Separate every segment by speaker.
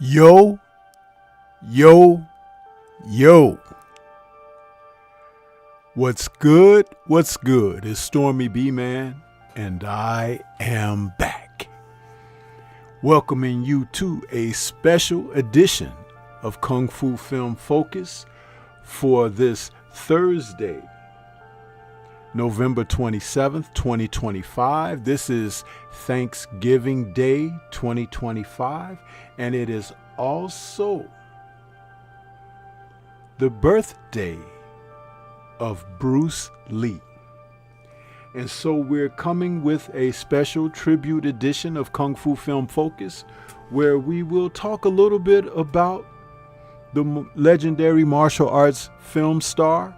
Speaker 1: Yo, yo, yo. What's good? What's good? It's Stormy B Man, and I am back. Welcoming you to a special edition of Kung Fu Film Focus for this Thursday, November 27th, 2025. This is Thanksgiving Day 2025, and it is also the birthday of Bruce Lee. And so we're coming with a special tribute edition of Kung Fu Film Focus, where we will talk a little bit about the legendary martial arts film star,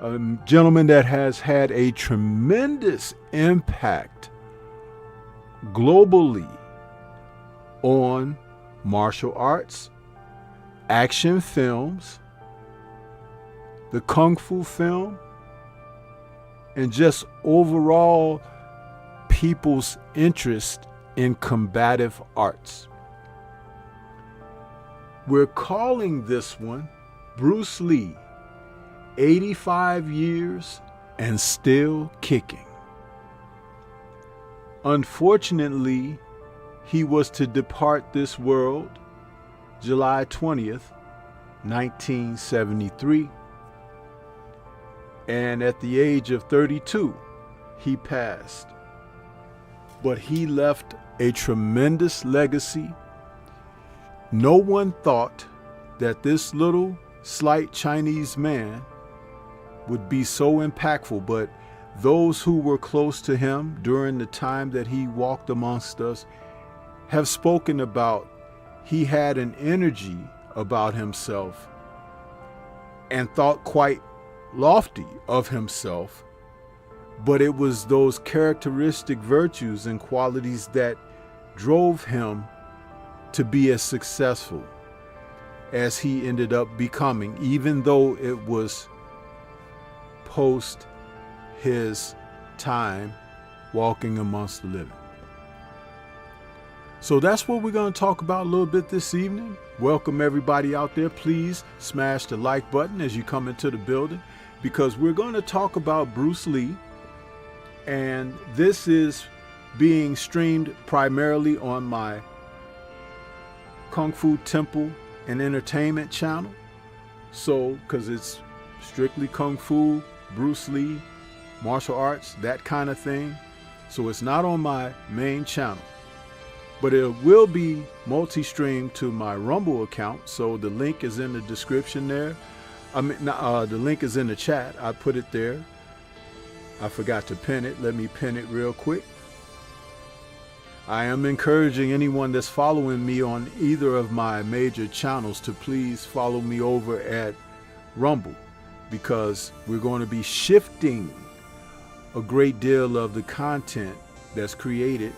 Speaker 1: a gentleman that has had a tremendous impact globally on martial arts, action films, the Kung Fu film, and just overall people's interest in combative arts. We're calling this one Bruce Lee, 85 years and still kicking. Unfortunately, he was to depart this world July 20th, 1973. And at the age of 32, he passed. But he left a tremendous legacy. No one thought that this little slight Chinese man would be so impactful, but those who were close to him during the time that he walked amongst us have spoken about he had an energy about himself and thought quite lofty of himself, but it was those characteristic virtues and qualities that drove him to be as successful as he ended up becoming, even though it was post his time walking amongst the living. So that's what we're going to talk about a little bit this evening. Welcome everybody out there. Please smash the like button as you come into the building, because we're going to talk about Bruce Lee, and this is being streamed primarily on my Kung Fu Temple and Entertainment channel. So, because it's strictly Kung Fu, Bruce Lee, martial arts, that kind of thing. So it's not on my main channel, but it will be multi-streamed to my Rumble account. So the link is in the description there. The link is in the chat. I put it there. I forgot to pin it. Let me pin it real quick. I am encouraging anyone that's following me on either of my major channels to please follow me over at Rumble, because we're going to be shifting a great deal of the content that's created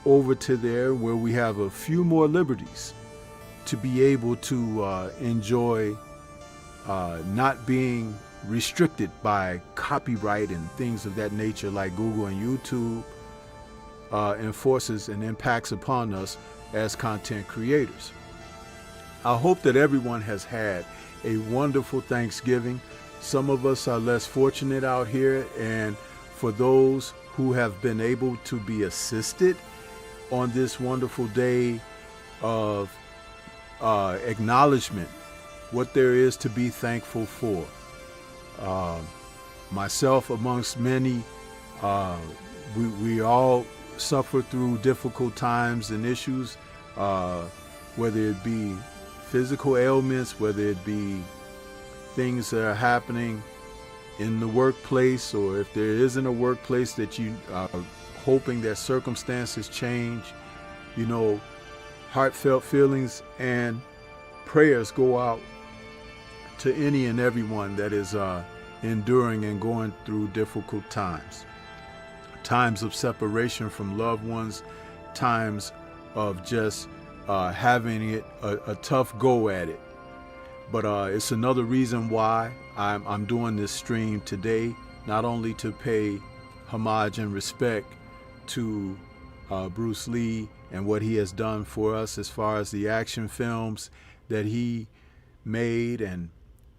Speaker 1: over to there, where we have a few more liberties to be able to enjoy not being restricted by copyright and things of that nature like Google and YouTube enforces and impacts upon us as content creators. I hope that everyone has had a wonderful Thanksgiving. Some of us are less fortunate out here, and for those who have been able to be assisted on this wonderful day of acknowledgement, what there is to be thankful for. Myself amongst many, we all suffer through difficult times and issues, whether it be physical ailments, whether it be things that are happening in the workplace, or if there isn't a workplace that you are hoping that circumstances change. You know, heartfelt feelings and prayers go out to any and everyone that is enduring and going through difficult times. Times of separation from loved ones, times of just having it a tough go at it. But it's another reason why I'm doing this stream today, not only to pay homage and respect to Bruce Lee and what he has done for us as far as the action films that he made and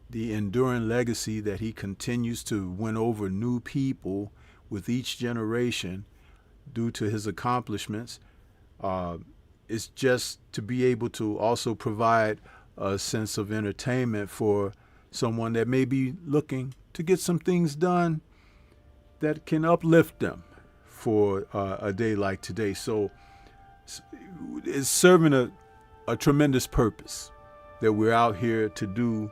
Speaker 1: the enduring legacy that he continues to win over new people with each generation due to his accomplishments. It's just to be able to also provide a sense of entertainment for someone that may be looking to get some things done that can uplift them for a day like today. So it's serving a tremendous purpose that we're out here to do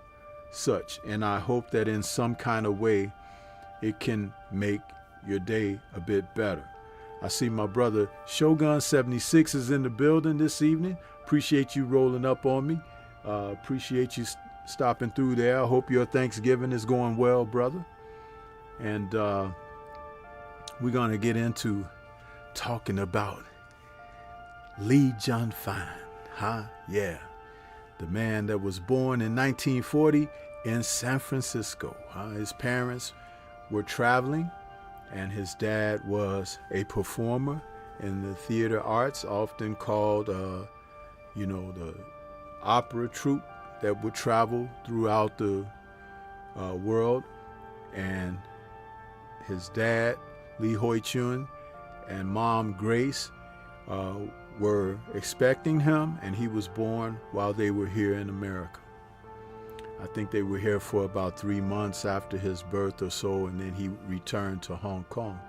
Speaker 1: such. And I hope that in some kind of way it can make your day a bit better. I see my brother Shogun 76 is in the building this evening. Appreciate you rolling up on me. Appreciate you stopping through there. I hope your Thanksgiving is going well, brother. And we're going to get into talking about Lee John Fine. Yeah. The man that was born in 1940 in San Francisco. His parents were traveling, and his dad was a performer in the theater arts, often called, the opera troupe that would travel throughout the world. And his dad, Lee Hoi Chun, and mom, Grace, were expecting him, and he was born while they were here in America. I think they were here for about 3 months after his birth or so, and then he returned to Hong Kong.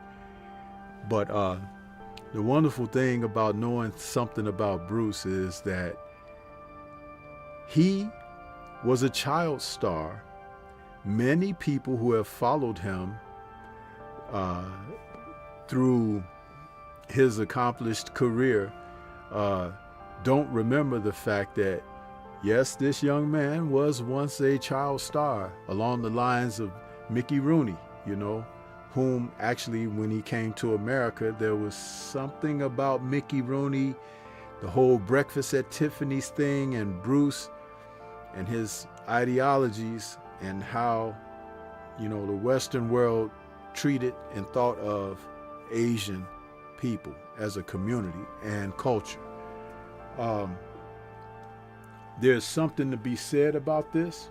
Speaker 1: But the wonderful thing about knowing something about Bruce is that he was a child star. Many people who have followed him through his accomplished career don't remember the fact that, yes, this young man was once a child star along the lines of Mickey Rooney, whom actually when he came to America, there was something about Mickey Rooney, the whole Breakfast at Tiffany's thing, and Bruce and his ideologies and how, the Western world treated and thought of Asian people as a community and culture. There's something to be said about this.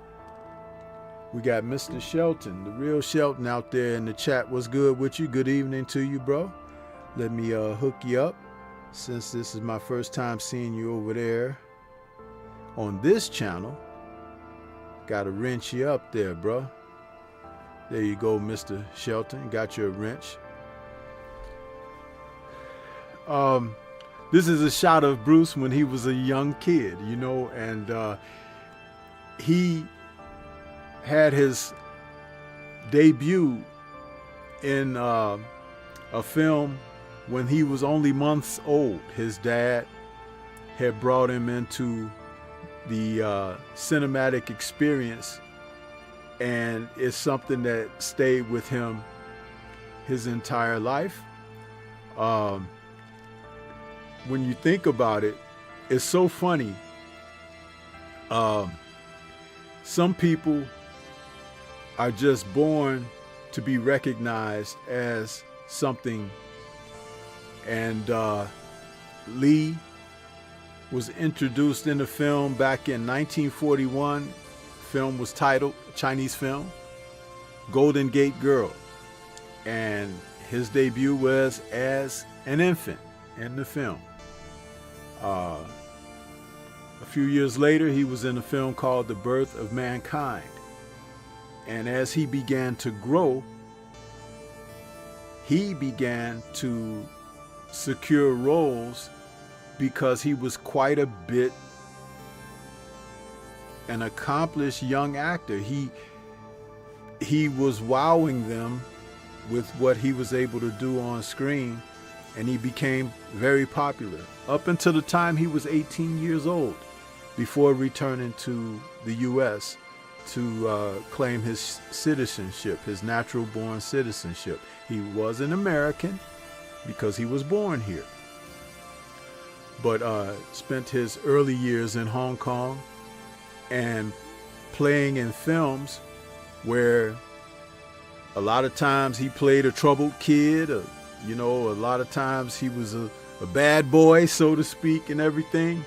Speaker 1: We got Mr. Shelton, the real Shelton, out there in the chat. What's good with you? Good evening to you, bro. Let me hook you up, since this is my first time seeing you over there on this channel. Gotta wrench you up there, bro. There you go, Mr. Shelton. Got your wrench. This is a shot of Bruce when he was a young kid, you know, and he had his debut in a film when he was only months old. His dad had brought him into the cinematic experience, and it's something that stayed with him his entire life. When you think about it, it's so funny. Some people are just born to be recognized as something, and Lee was introduced in the film back in 1941. Film was titled, Chinese film, Golden Gate Girl, and his debut was as an infant in the film. A few years later, he was in a film called The Birth of Mankind. And as he began to grow, he began to secure roles because he was quite a bit an accomplished young actor. He was wowing them with what he was able to do on screen, and he became very popular up until the time he was 18 years old, before returning to the U.S. to claim his citizenship, his natural born citizenship. He was an American because he was born here, but spent his early years in Hong Kong and playing in films where a lot of times he played a troubled kid, you know, a lot of times he was a bad boy, so to speak, and everything.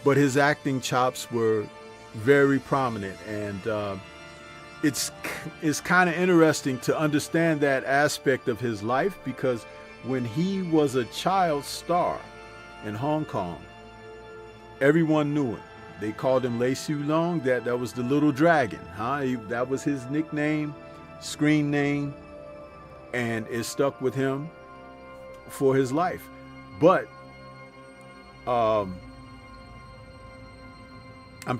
Speaker 1: But his acting chops were very prominent, and it's kind of interesting to understand that aspect of his life, because when he was a child star in Hong Kong, everyone knew him. They called him Lei Siu Long. That was the little dragon, huh? That was his nickname, screen name, and it stuck with him for his life. But I'm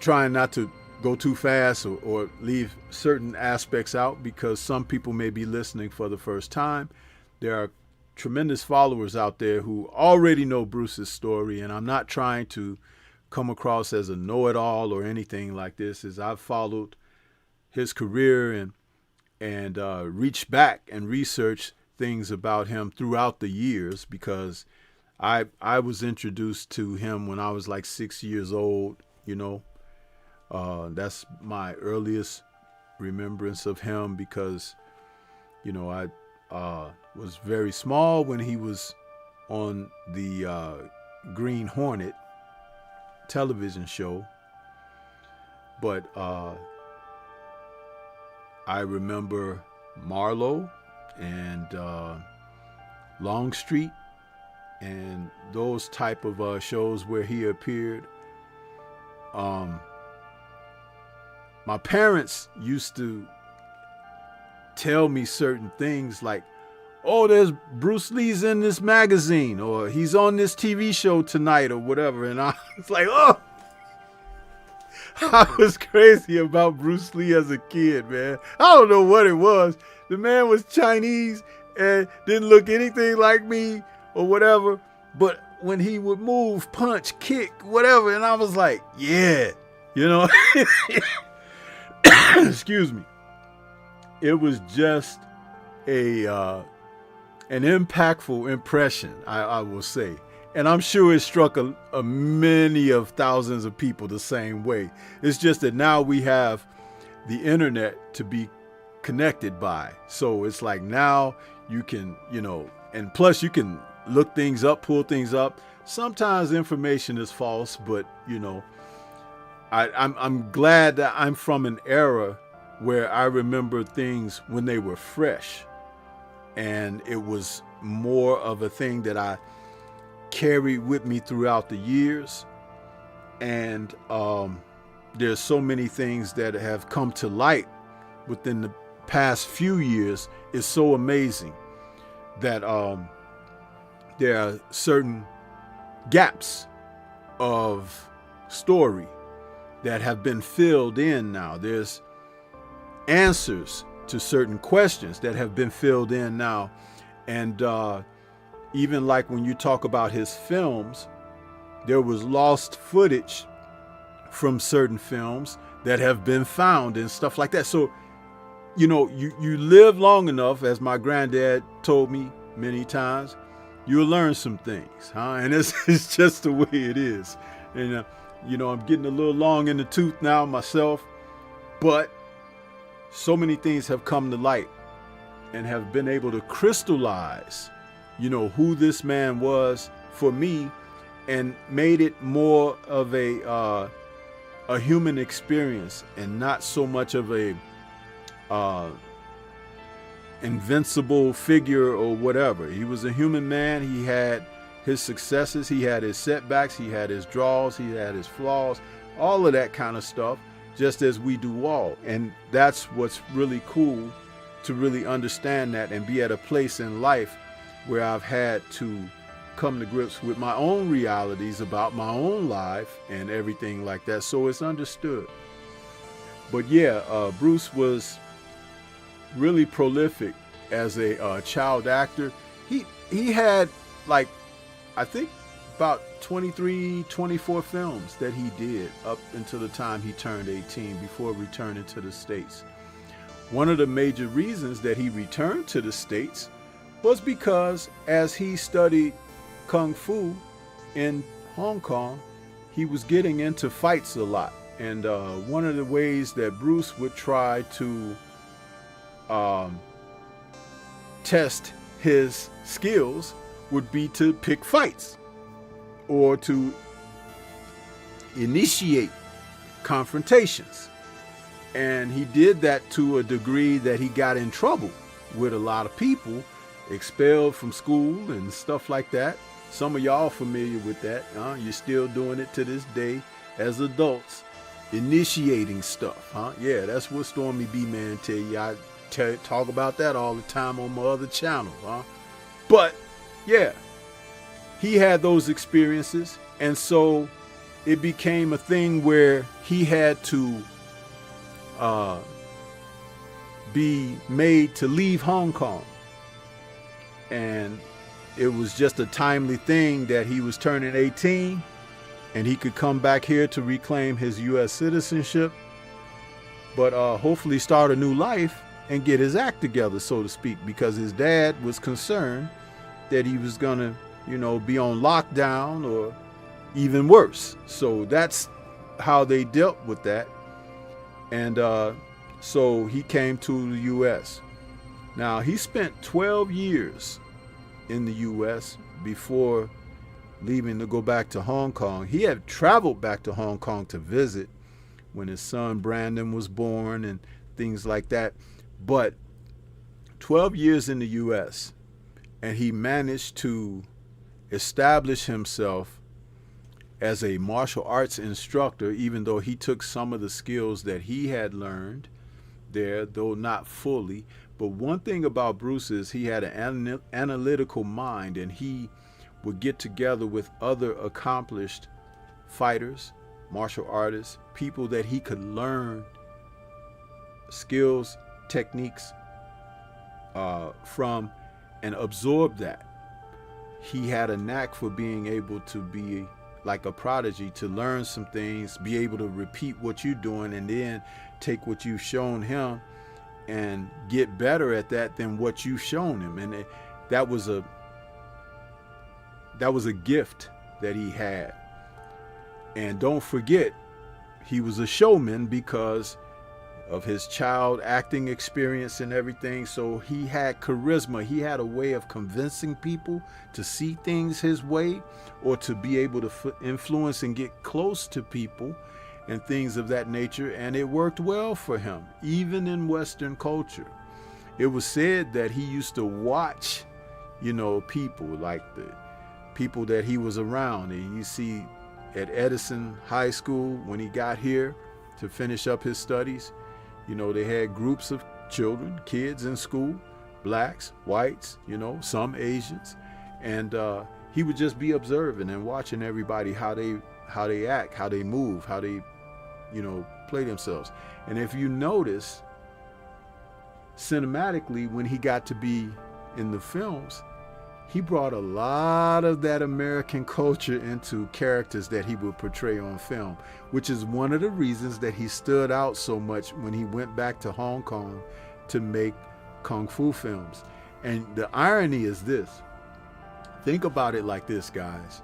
Speaker 1: trying not to go too fast or leave certain aspects out, because some people may be listening for the first time. There are tremendous followers out there who already know Bruce's story, and I'm not trying to come across as a know-it-all or anything like this. As I've followed his career and reached back and researched things about him throughout the years, because I was introduced to him when I was like 6 years old, you know. That's my earliest remembrance of him, because, you know, I was very small when he was on the Green Hornet television show. But I remember Marlowe and Longstreet and those type of shows where he appeared. My parents used to tell me certain things like, oh, there's Bruce Lee's in this magazine, or he's on this TV show tonight, or whatever. And I was like, oh, I was crazy about Bruce Lee as a kid, man. I don't know what it was. The man was Chinese and didn't look anything like me or whatever. But when he would move, punch, kick, whatever, and I was like, yeah, you know. Excuse me. It was just an impactful impression, I will say. And I'm sure it struck a many of thousands of people the same way. It's just that now we have the internet to be connected by. So it's like now you can, you know, and plus you can look things up, pull things up. Sometimes information is false, but, you know, I'm glad that I'm from an era where I remember things when they were fresh, and it was more of a thing that I carried with me throughout the years. And there's so many things that have come to light within the past few years. It's so amazing that there are certain gaps of story that have been filled in now. There's answers to certain questions that have been filled in now. And even like when you talk about his films, there was lost footage from certain films that have been found and stuff like that. So, you know, you live long enough, as my granddad told me many times, you'll learn some things, huh? And it's just the way it is. And, you know, I'm getting a little long in the tooth now myself, but so many things have come to light and have been able to crystallize, you know, who this man was for me, and made it more of a human experience and not so much of a invincible figure or whatever. He was a human man. He had his successes, he had his setbacks, he had his draws, he had his flaws, all of that kind of stuff, just as we do all. And that's what's really cool, to really understand that and be at a place in life where I've had to come to grips with my own realities about my own life and everything like that, so it's understood. But yeah, Bruce was really prolific as a child actor. He had, like, I think about 23, 24 films that he did up until the time he turned 18 before returning to the States. One of the major reasons that he returned to the States was because as he studied Kung Fu in Hong Kong, he was getting into fights a lot. And one of the ways that Bruce would try to test his skills would be to pick fights or to initiate confrontations. And he did that to a degree that he got in trouble with a lot of people, expelled from school and stuff like that. Some of y'all familiar with that. You're still doing it to this day as adults, initiating stuff. Yeah, that's what Stormy B Man tell you. I talk about that all the time on my other channel. But yeah, he had those experiences, and so it became a thing where he had to be made to leave Hong Kong. And it was just a timely thing that he was turning 18 and he could come back here to reclaim his U.S. citizenship, but hopefully start a new life and get his act together, so to speak, because his dad was concerned that he was going to, you know, be on lockdown or even worse. So that's how they dealt with that. And so he came to the U.S. Now, he spent 12 years in the U.S. before leaving to go back to Hong Kong. He had traveled back to Hong Kong to visit when his son Brandon was born and things like that. But 12 years in the U.S., and he managed to establish himself as a martial arts instructor, even though he took some of the skills that he had learned there, though not fully. But one thing about Bruce is he had an analytical mind, and he would get together with other accomplished fighters, martial artists, people that he could learn skills, techniques from, and absorb that. He had a knack for being able to be like a prodigy, to learn some things, be able to repeat what you're doing, and then take what you've shown him and get better at that than what you've shown him. And that was a gift that he had. And don't forget, he was a showman because of his child acting experience and everything. So he had charisma. He had a way of convincing people to see things his way, or to be able to influence and get close to people and things of that nature. And it worked well for him, even in Western culture. It was said that he used to watch, you know, people like the people that he was around. And you see at Edison High School, when he got here to finish up his studies, you know, they had groups of children, kids in school, blacks, whites, you know, some Asians. and he would just be observing and watching everybody, how they act, how they move, how they, you know, play themselves. And if you notice, cinematically, when he got to be in the films, he brought a lot of that American culture into characters that he would portray on film, which is one of the reasons that he stood out so much when he went back to Hong Kong to make Kung Fu films. And the irony is this. Think about it like this, guys.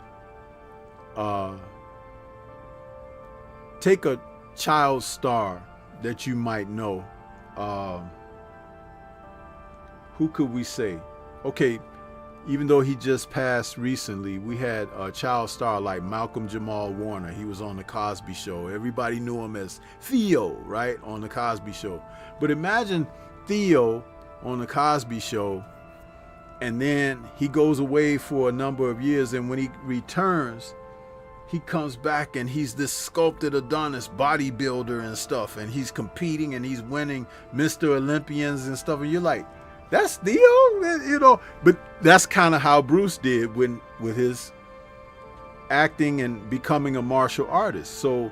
Speaker 1: Take a child star that you might know. Who could we say? Okay, even though he just passed recently, we had a child star like Malcolm Jamal Warner. He was on The Cosby Show. Everybody knew him as Theo, right, on The Cosby Show. But imagine Theo on The Cosby Show, and then he goes away for a number of years, and when he returns, he comes back and he's this sculpted Adonis bodybuilder and stuff, and he's competing and he's winning Mr. Olympians and stuff, and you're like, that's Theo, you know. But that's kind of how Bruce did with his acting and becoming a martial artist. So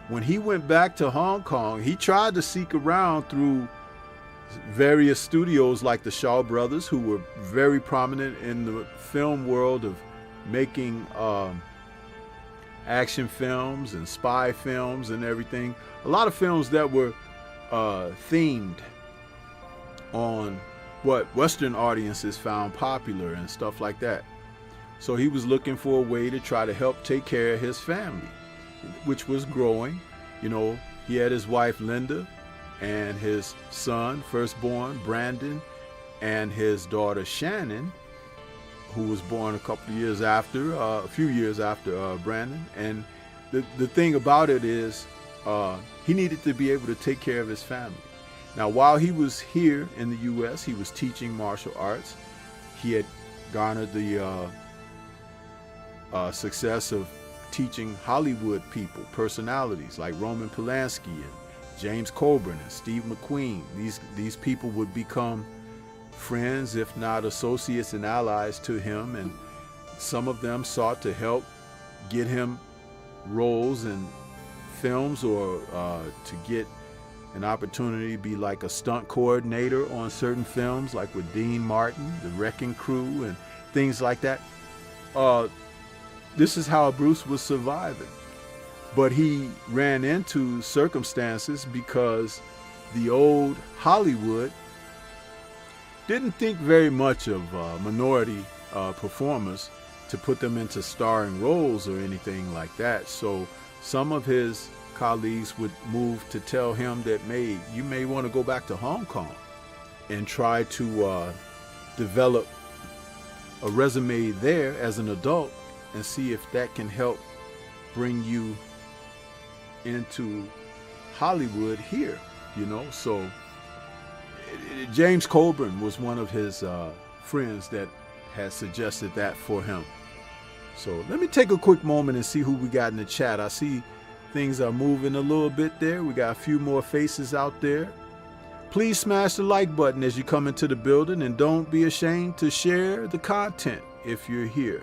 Speaker 1: when he went back to Hong Kong, he tried to seek around through various studios like the Shaw Brothers, who were very prominent in the film world of making action films and spy films and everything. A lot of films that were themed on what Western audiences found popular and stuff like that. So he was looking for a way to try to help take care of his family, which was growing. You know, he had his wife Linda and his son, firstborn Brandon, and his daughter Shannon, who was born a few years after Brandon. And the thing about it is, he needed to be able to take care of his family. Now, while he was here in the U.S., he was teaching martial arts. He had garnered the success of teaching Hollywood people, personalities like Roman Polanski and James Coburn and Steve McQueen. These people would become friends, if not associates and allies to him, and some of them sought to help get him roles in films, or to get an opportunity to be like a stunt coordinator on certain films, like with Dean Martin, The Wrecking Crew, and things like that. This is how Bruce was surviving. But he ran into circumstances because the old Hollywood didn't think very much of minority performers to put them into starring roles or anything like that. So some of his colleagues would move to tell him that, you may want to go back to Hong Kong and try to develop a resume there as an adult and see if that can help bring you into Hollywood here, you know. So James Coburn was one of his friends that had suggested that for him. So let me take a quick moment and see who we got in the chat. I see things are moving a little bit there. We got a few more faces out there. Please smash the like button as you come into the building, and don't be ashamed to share the content if you're here.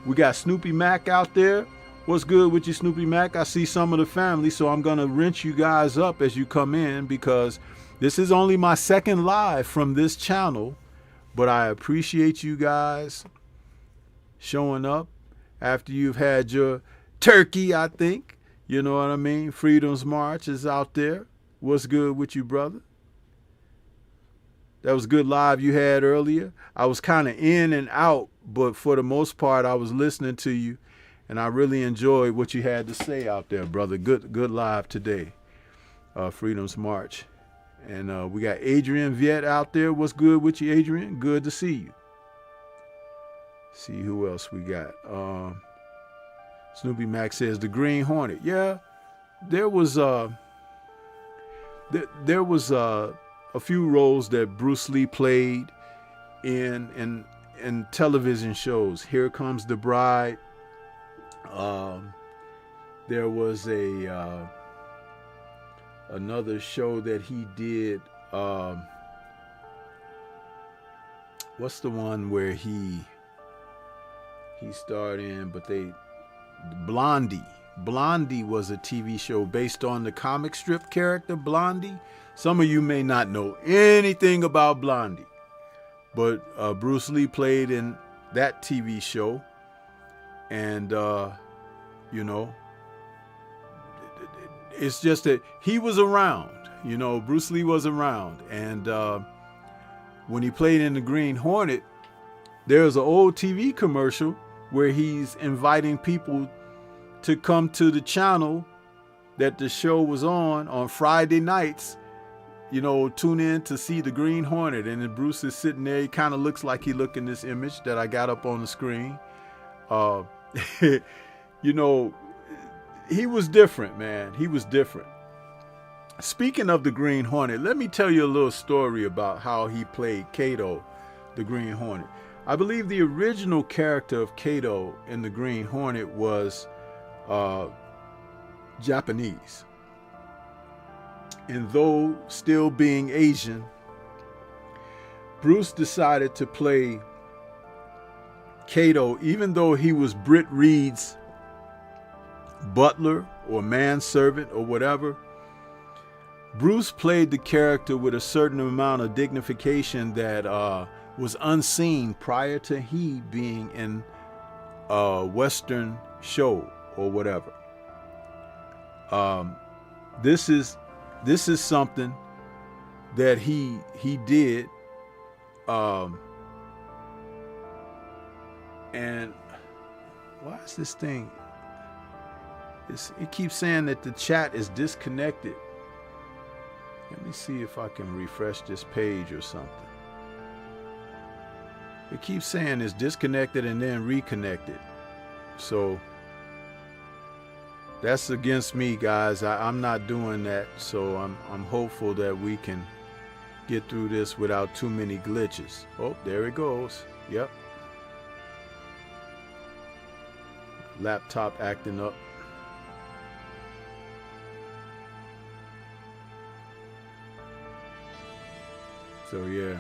Speaker 1: We got Snoopy Mac out there. What's good with you, Snoopy Mac? I see some of the family, so I'm going to rinse you guys up as you come in, because this is only my second live from this channel, but I appreciate you guys showing up after you've had your turkey, I think. You know what I mean? Freedom's March is out there. What's good with you, brother? That was good live you had earlier. I was kind of in and out, but for the most part, I was listening to you, and I really enjoyed what you had to say out there, brother. Good live today, Freedom's March. And we got Adrian Viet out there. What's good with you, Adrian? Good to see you. See who else we got. Snoopy Mac says the Green Hornet. Yeah, there was a few roles that Bruce Lee played in television shows. Here Comes the Bride. There was another show that he did. What's the one where he he starred in, but Blondie. Blondie was a TV show based on the comic strip character Blondie. Some of you may not know anything about Blondie, but Bruce Lee played in that TV show, and you know, it's just that he was around. You know, Bruce Lee was around, and when he played in the Green Hornet, there's an old TV commercial where he's inviting people to come to the channel that the show was on Friday nights, you know, tune in to see the Green Hornet. And then Bruce is sitting there. He kind of looks like he look in this image that I got up on the screen. You know, he was different, man. He was different. Speaking of the Green Hornet, let me tell you a little story about how he played Kato, the Green Hornet. I believe the original character of Kato in the Green Hornet was Japanese. And though still being Asian, Bruce decided to play Kato, even though he was Britt Reed's butler or manservant or whatever. Bruce played the character with a certain amount of dignification that was unseen prior to he being in a Western show or whatever. This is something that he did, and why is this thing? It keeps saying that the chat is disconnected. Let me see if I can refresh this page or something. It keeps saying it's disconnected and then reconnected. So that's against me, guys. I'm not doing that. So I'm hopeful that we can get through this without too many glitches. Oh, there it goes. Yep. Laptop acting up. So yeah,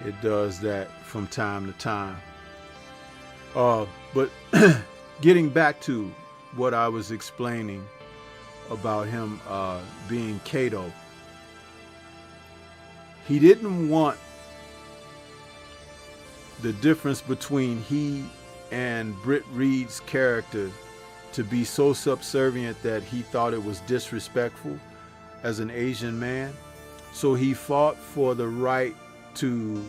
Speaker 1: it does that from time to time. But getting back to what I was explaining about him being Kato, he didn't want the difference between he and Britt Reed's character to be so subservient that he thought it was disrespectful as an Asian man. So he fought for the right to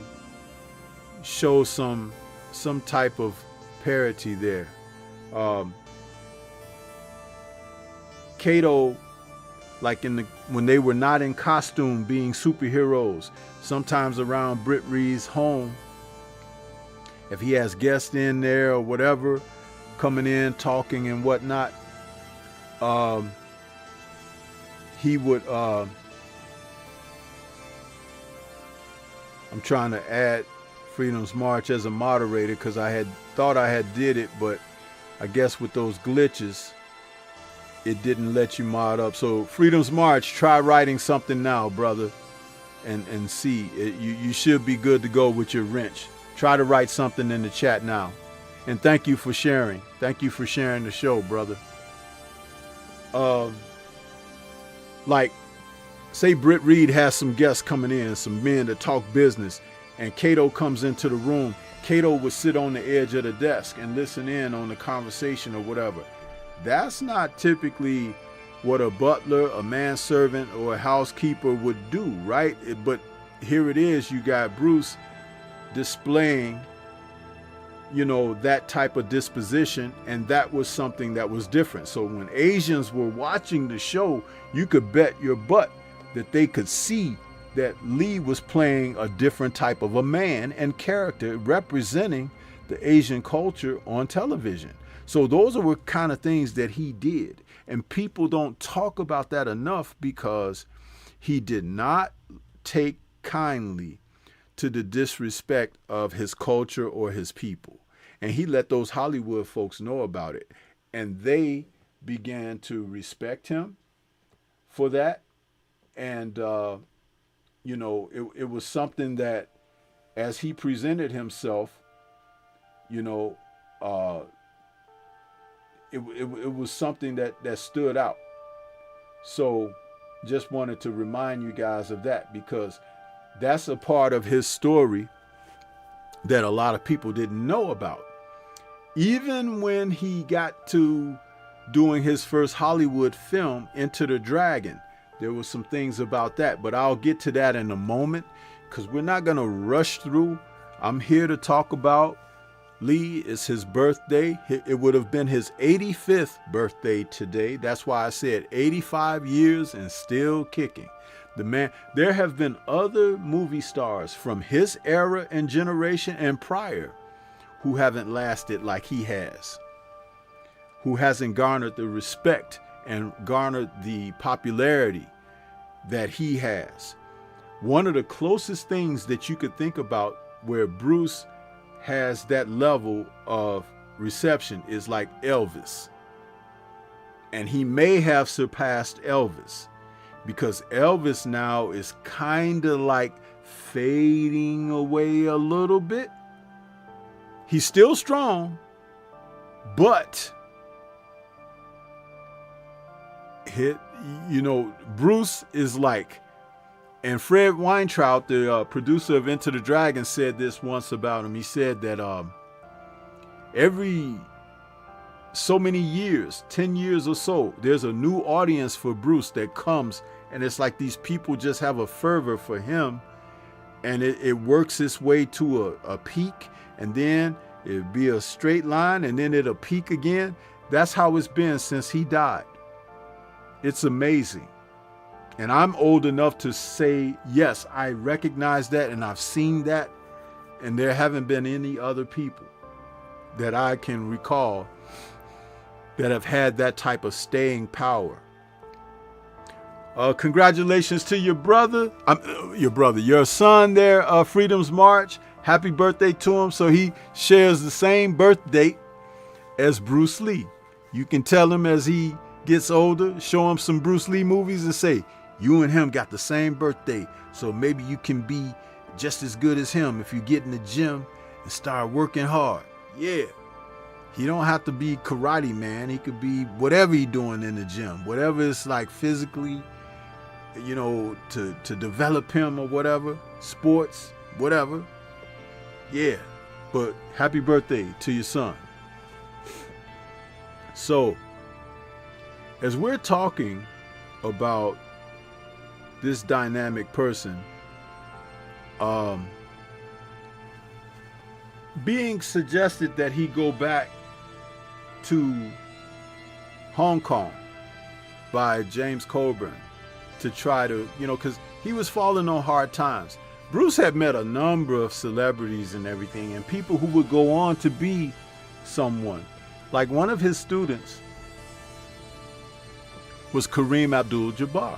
Speaker 1: show some type of parity there. Kato, like when they were not in costume being superheroes, sometimes around Britt Reed's home, if he has guests in there or whatever, coming in, talking and whatnot, he would, I'm trying to add Freedom's March as a moderator because I had thought I had did it, but I guess with those glitches, it didn't let you mod up. So Freedom's March, try writing something now, brother, and see. You should be good to go with your wrench. Try to write something in the chat now. And thank you for sharing. Thank you for sharing the show, brother. Like, say Britt Reed has some guests coming in, some men that talk business, and Kato comes into the room. Kato would sit on the edge of the desk and listen in on the conversation or whatever. That's not typically what a butler, a manservant, or a housekeeper would do, right? But here it is, you got Bruce displaying, you know, that type of disposition, and that was something that was different. So when Asians were watching the show, you could bet your butt that they could see that Lee was playing a different type of a man and character representing the Asian culture on television. So those were kind of things that he did. And people don't talk about that enough because he did not take kindly to the disrespect of his culture or his people. And he let those Hollywood folks know about it. And they began to respect him for that. And, you know, it was something that as he presented himself you know, it was something that stood out. So just wanted to remind you guys of that, because that's a part of his story that a lot of people didn't know about. Even when he got to doing his first Hollywood film, Enter the Dragon, there were some things about that, but I'll get to that in a moment, because we're not going to rush through. I'm here to talk about Lee. It's his birthday. It would have been his 85th birthday today. That's why I said 85 years and still kicking. The man, there have been other movie stars from his era and generation and prior who haven't lasted like he has, who hasn't garnered the respect and garnered the popularity that he has. One of the closest things that you could think about where Bruce has that level of reception is like Elvis. And he may have surpassed Elvis, because Elvis now is kind of like fading away a little bit. He's still strong, but Bruce is like, and Fred Weintraub, the producer of Enter the Dragon, said this once about him. He said that every so many years, 10 years or so, there's a new audience for Bruce that comes, and it's like these people just have a fervor for him, and it works its way to a peak, and then it'll be a straight line, and then it'll peak again. That's how it's been since he died. It's amazing. And I'm old enough to say, yes, I recognize that, and I've seen that, and there haven't been any other people that I can recall that have had that type of staying power. Congratulations to your brother, your son there, Freedom's March. Happy birthday to him. So he shares the same birth date as Bruce Lee. You can tell him as he gets older, show him some Bruce Lee movies and say, you and him got the same birthday, so maybe you can be just as good as him if you get in the gym and start working hard. Yeah. He don't have to be Karate Man. He could be whatever he's doing in the gym, whatever it's like physically, to develop him or whatever, sports, whatever. Yeah. But happy birthday to your son. So, as we're talking about this dynamic person, being suggested that he go back to Hong Kong by James Coburn to try to, because he was falling on hard times. Bruce had met a number of celebrities and everything, and people who would go on to be someone. Like one of his students was Kareem Abdul-Jabbar,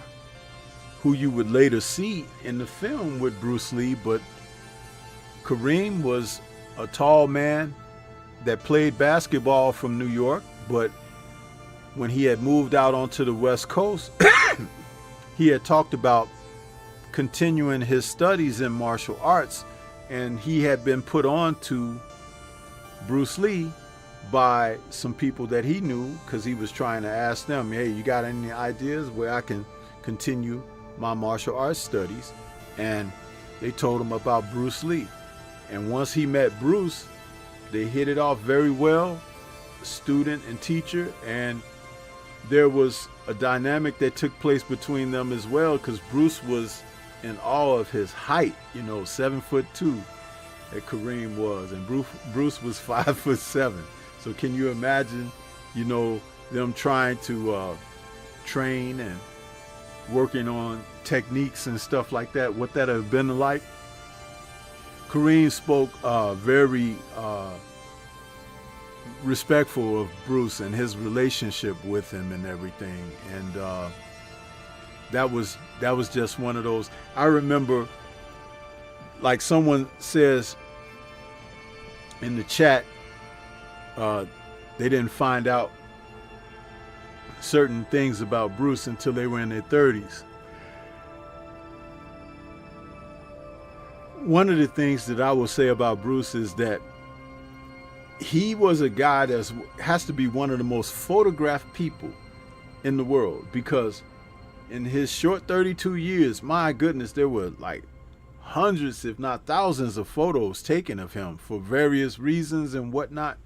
Speaker 1: who you would later see in the film with Bruce Lee. But Kareem was a tall man that played basketball from New York, but when he had moved out onto the West Coast, he had talked about continuing his studies in martial arts, and he had been put on to Bruce Lee by some people that he knew, because he was trying to ask them, hey, you got any ideas where I can continue my martial arts studies? And they told him about Bruce Lee. And once he met Bruce, they hit it off very well, student and teacher, and there was a dynamic that took place between them as well, because Bruce was in awe of his height, 7'2" that Kareem was, and Bruce was 5'7". So can you imagine, them trying to train and working on techniques and stuff like that, what that have been like? Kareem spoke very respectful of Bruce and his relationship with him and everything, and that was just one of those. I remember, like someone says in the chat, they didn't find out certain things about Bruce until they were in their 30s. One of the things that I will say about Bruce is that he was a guy that has to be one of the most photographed people in the world, because in his short 32 years, my goodness, there were like hundreds, if not thousands, of photos taken of him for various reasons and whatnot.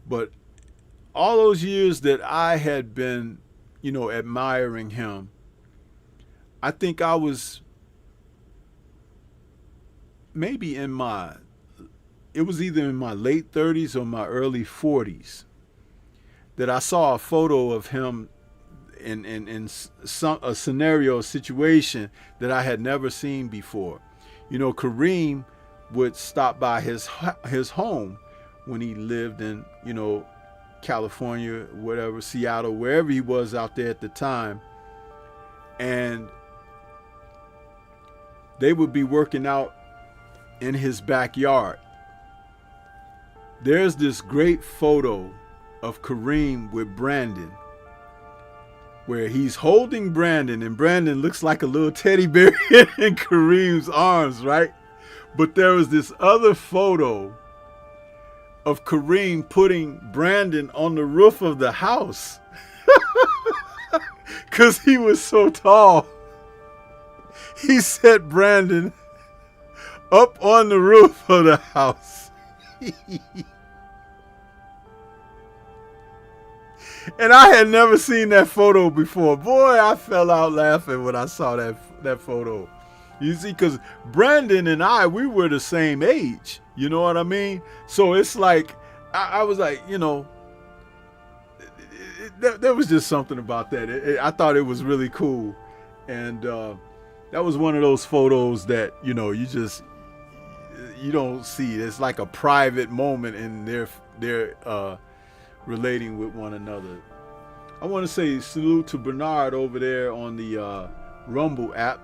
Speaker 1: But all those years that I had been, admiring him, I think I was maybe it was either in my late 30s or my early 40s that I saw a photo of him in a scenario, a situation that I had never seen before. Kareem would stop by his home when he lived in, California, whatever, Seattle, wherever he was out there at the time. And they would be working out in his backyard. There's this great photo of Kareem with Brandon, where he's holding Brandon, and Brandon looks like a little teddy bear in Kareem's arms, right? But there was this other photo of Kareem putting Brandon on the roof of the house because he was so tall. He set Brandon up on the roof of the house. And I had never seen that photo before. Boy, I fell out laughing when I saw that photo. You see, because Brandon and I, we were the same age. You know what I mean? So it's like, I was like, there was just something about that. I thought it was really cool. And that was one of those photos that, you don't see. It's like a private moment in their relating with one another. I want to say salute to Bernard over there on the Rumble app,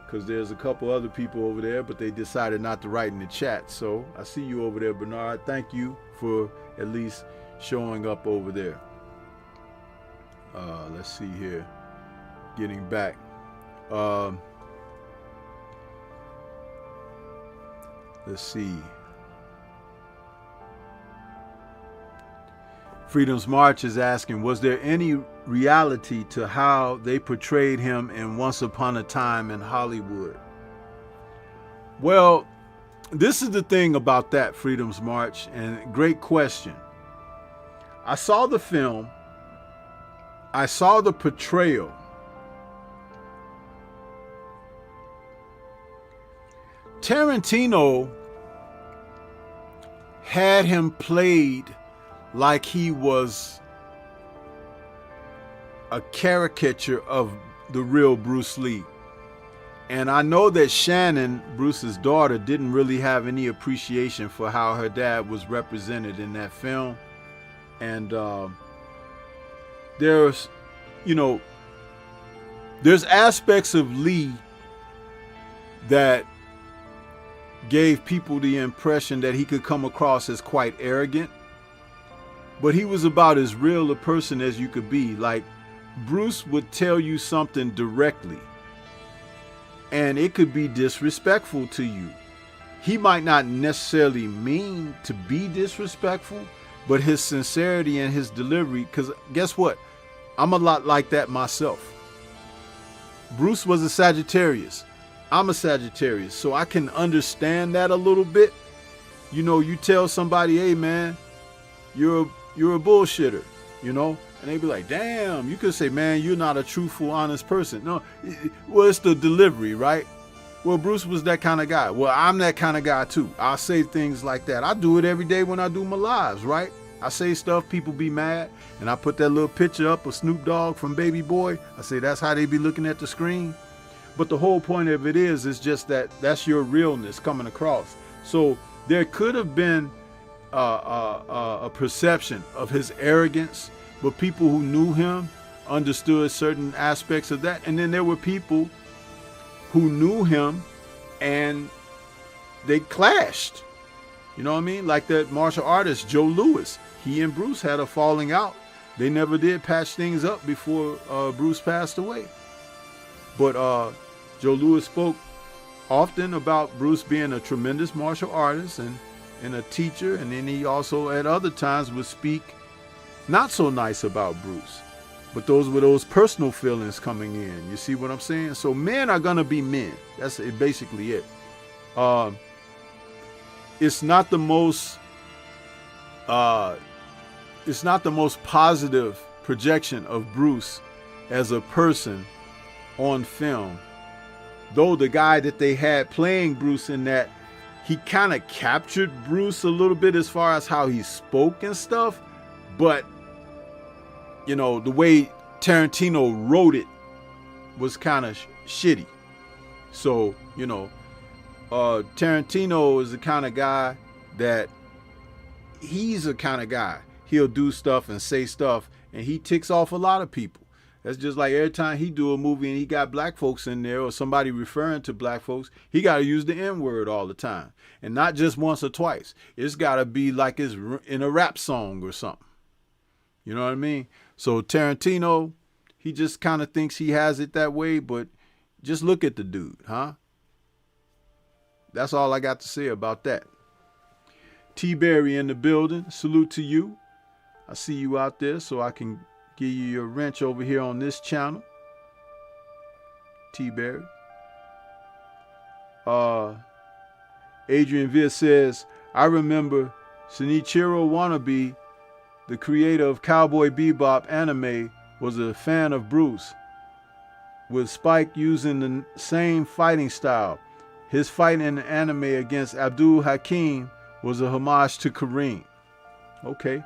Speaker 1: because there's a couple other people over there, but they decided not to write in the chat. So I see you over there, Bernard. Thank you for at least showing up over there. Let's see here. Getting back. Let's see. Freedom's March is asking, was there any reality to how they portrayed him in Once Upon a Time in Hollywood? Well, this is the thing about that, Freedom's March, and great question. I saw the film. I saw the portrayal. Tarantino had him played like he was a caricature of the real Bruce Lee. And I know that Shannon, Bruce's daughter, didn't really have any appreciation for how her dad was represented in that film. And there's aspects of Lee that gave people the impression that he could come across as quite arrogant. But he was about as real a person as you could be. Like, Bruce would tell you something directly, and it could be disrespectful to you. He might not necessarily mean to be disrespectful, but his sincerity and his delivery, because guess what? I'm a lot like that myself. Bruce was a Sagittarius. I'm a Sagittarius, so I can understand that a little bit. You tell somebody, hey man, you're a bullshitter, and they be like, damn. You could say, man, you're not a truthful, honest person. No, well, it's the delivery, right? Well, Bruce was that kind of guy. Well, I'm that kind of guy too. I say things like that. I do it every day when I do my lives, right? I say stuff, people be mad, and I put that little picture up of Snoop Dogg from Baby Boy. I say that's how they be looking at the screen. But the whole point of it is just that that's your realness coming across. So there could have been a perception of his arrogance, but people who knew him understood certain aspects of that. And then there were people who knew him and they clashed. You know what I mean? Like that martial artist, Joe Louis. He and Bruce had a falling out. They never did patch things up before Bruce passed away. But Joe Louis spoke often about Bruce being a tremendous martial artist, and and a teacher, and then he also at other times would speak not so nice about Bruce. But those were those personal feelings coming in. You see what I'm saying? So men are gonna be men. That's basically it. It's not the most positive projection of Bruce as a person on film. Though the guy that they had playing Bruce in that, he kind of captured Bruce a little bit as far as how he spoke and stuff, but you know, the way Tarantino wrote it was kind of shitty. So, you know, Tarantino is the kind of guy that he's a kind of guy. He'll do stuff and say stuff, and he ticks off a lot of people. That's just like every time he do a movie and he got black folks in there or somebody referring to black folks, he got to use the N-word all the time. And not just once or twice. It's got to be like it's in a rap song or something. You know what I mean? So Tarantino, he just kind of thinks he has it that way, but just look at the dude, huh? That's all I got to say about that. T-Berry in the building. Salute to you. I see you out there, so I can give you your wrench over here on this channel. T-Berry. Adrian Vier says, I remember Shinichiro Wannabe, the creator of Cowboy Bebop anime, was a fan of Bruce, with Spike using the same fighting style. His fight in the anime against Abdul Hakim was a homage to Kareem. Okay.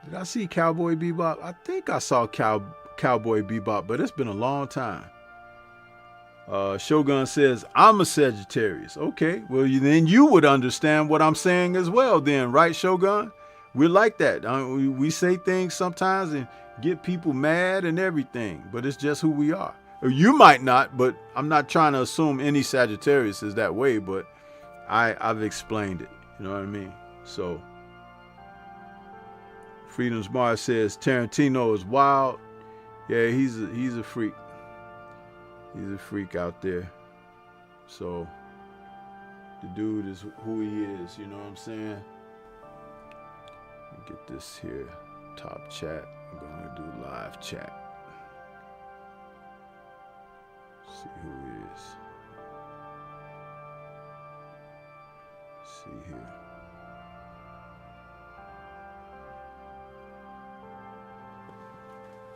Speaker 1: Did I see Cowboy Bebop? I think I saw Cowboy Bebop, but it's been a long time. Shogun says, I'm a Sagittarius. Okay, well, then you would understand what I'm saying as well then, right, Shogun? We're like that. We say things sometimes and get people mad and everything, but it's just who we are. You might not, but I'm not trying to assume any Sagittarius is that way, but I've explained it. You know what I mean? So, Freedom's Mars says, Tarantino is wild. Yeah, he's a freak. He's a freak out there. So, the dude is who he is, you know what I'm saying? Let me get this here, top chat. I'm gonna do live chat. See who he is. See here.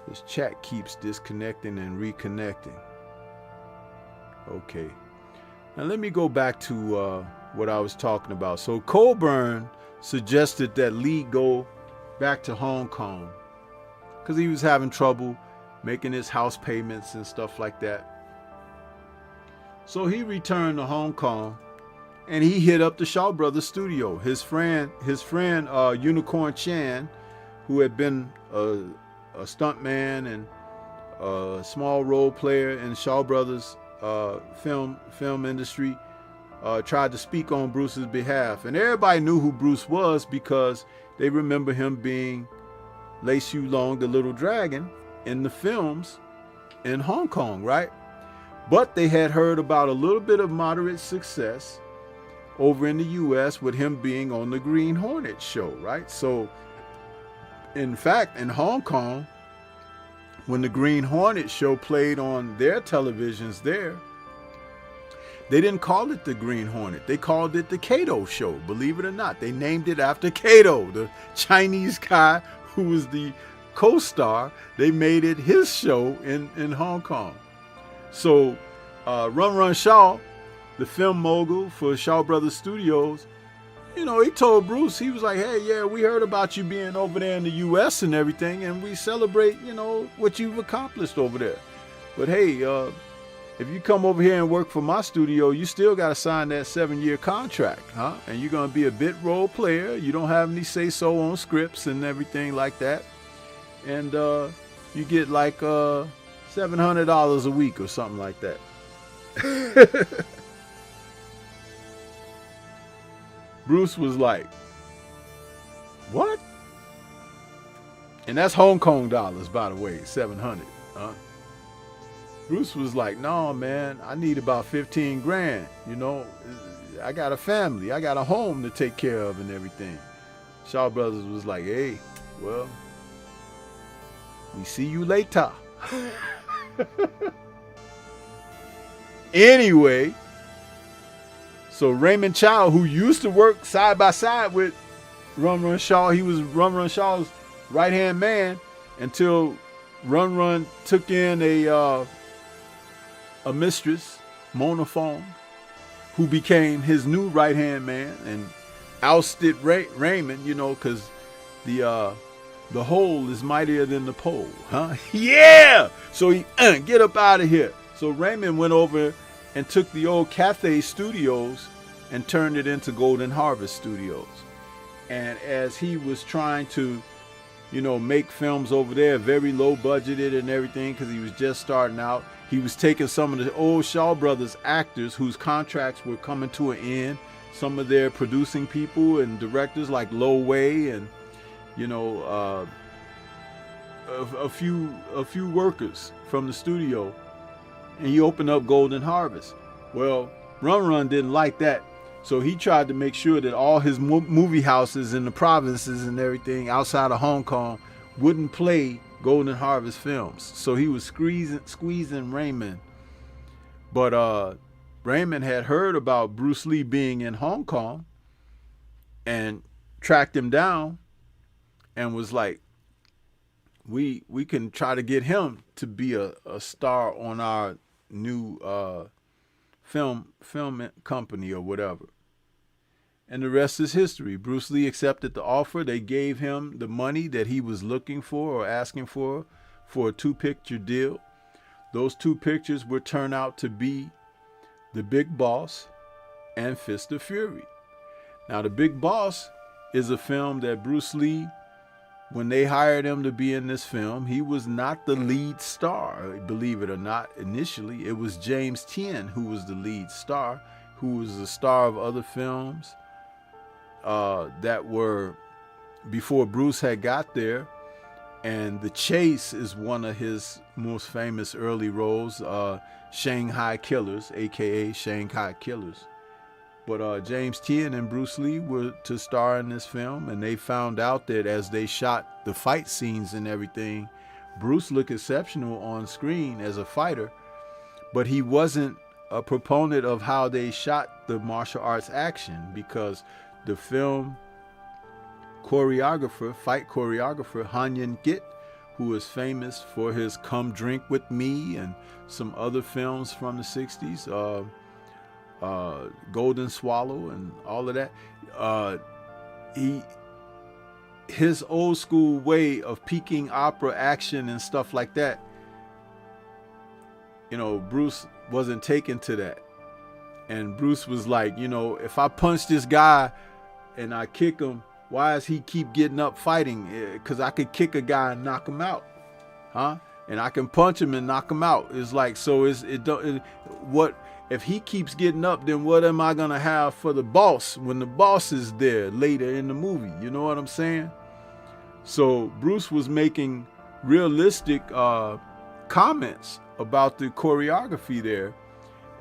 Speaker 1: This chat keeps disconnecting and reconnecting. Okay. Now let me go back to what I was talking about. So Colburn suggested that Lee go back to Hong Kong because he was having trouble making his house payments and stuff like that. So he returned to Hong Kong and he hit up the Shaw Brothers studio. His friend Unicorn Chan, who had been a stuntman and a small role player in Shaw Brothers film industry, tried to speak on Bruce's behalf. And everybody knew who Bruce was because they remember him being Lei Siu Long, the Little Dragon, in the films in Hong Kong, right? But they had heard about a little bit of moderate success over in the US with him being on the Green Hornet show, right? So, in fact, in Hong Kong, when the Green Hornet show played on their televisions there, they didn't call it the Green Hornet. They called it the Kato show, believe it or not. They named it after Kato, the Chinese guy who was the co-star. They made it his show in Hong Kong. So Run Run Shaw, the film mogul for Shaw Brothers Studios, you know, he told Bruce, he was like, hey, yeah, we heard about you being over there in the U.S. and everything, and we celebrate, you know, what you've accomplished over there. But hey, if you come over here and work for my studio, you still got to sign that 7-year contract, huh? And you're going to be a bit role player. You don't have any say-so on scripts and everything like that. And you get like $700 a week or something like that. Bruce was like, what? And that's Hong Kong dollars, by the way, 700, huh? Bruce was like, no, man, I need about 15 grand. You know, I got a family. I got a home to take care of and everything. Shaw Brothers was like, hey, well, we see you later. Anyway, so Raymond Chow, who used to work side by side with Run Run Shaw, he was Run Run Shaw's right-hand man until Run Run took in a mistress, Mona Fong, who became his new right-hand man and ousted Raymond, you know, because the whole is mightier than the pole, huh? Yeah! So he, get up out of here. So Raymond went over and took the old Cathay Studios and turned it into Golden Harvest Studios. And as he was trying to, you know, make films over there, very low budgeted and everything, because he was just starting out, he was taking some of the old Shaw Brothers actors whose contracts were coming to an end, some of their producing people and directors like Lo Wei and, you know, a few workers from the studio, and he opened up Golden Harvest. Well, Run Run didn't like that, so he tried to make sure that all his movie houses in the provinces and everything outside of Hong Kong wouldn't play Golden Harvest films. So he was squeezing Raymond. But Raymond had heard about Bruce Lee being in Hong Kong and tracked him down and was like, we can try to get him to be a star on our new film company or whatever. And the rest is history. Bruce Lee accepted the offer. They gave him the money that he was looking for or asking for a 2-picture deal. Those 2 pictures would turn out to be The Big Boss and Fist of Fury. Now, The Big Boss is a film that Bruce Lee, when they hired him to be in this film, he was not the lead star, believe it or not. Initially, it was James Tien who was the lead star, who was the star of other films that were before Bruce had got there. And The Chase is one of his most famous early roles, Shanghai Killers, aka Shanghai Killers. But James Tien and Bruce Lee were to star in this film, and they found out that as they shot the fight scenes and everything, Bruce looked exceptional on screen as a fighter, but he wasn't a proponent of how they shot the martial arts action, because the film fight choreographer Han Yen-kit, who is famous for his Come Drink With Me and some other films from the 60s, Golden Swallow and all of that, his old school way of Peking opera action and stuff like that, you know, Bruce wasn't taken to that. And Bruce was like, you know, if I punch this guy and I kick him, why does he keep getting up fighting? Because I could kick a guy and knock him out, huh? And I can punch him and knock him out. It's like, so what if he keeps getting up, then what am I gonna have for the boss when the boss is there later in the movie? You know what I'm saying? So Bruce was making realistic comments about the choreography there,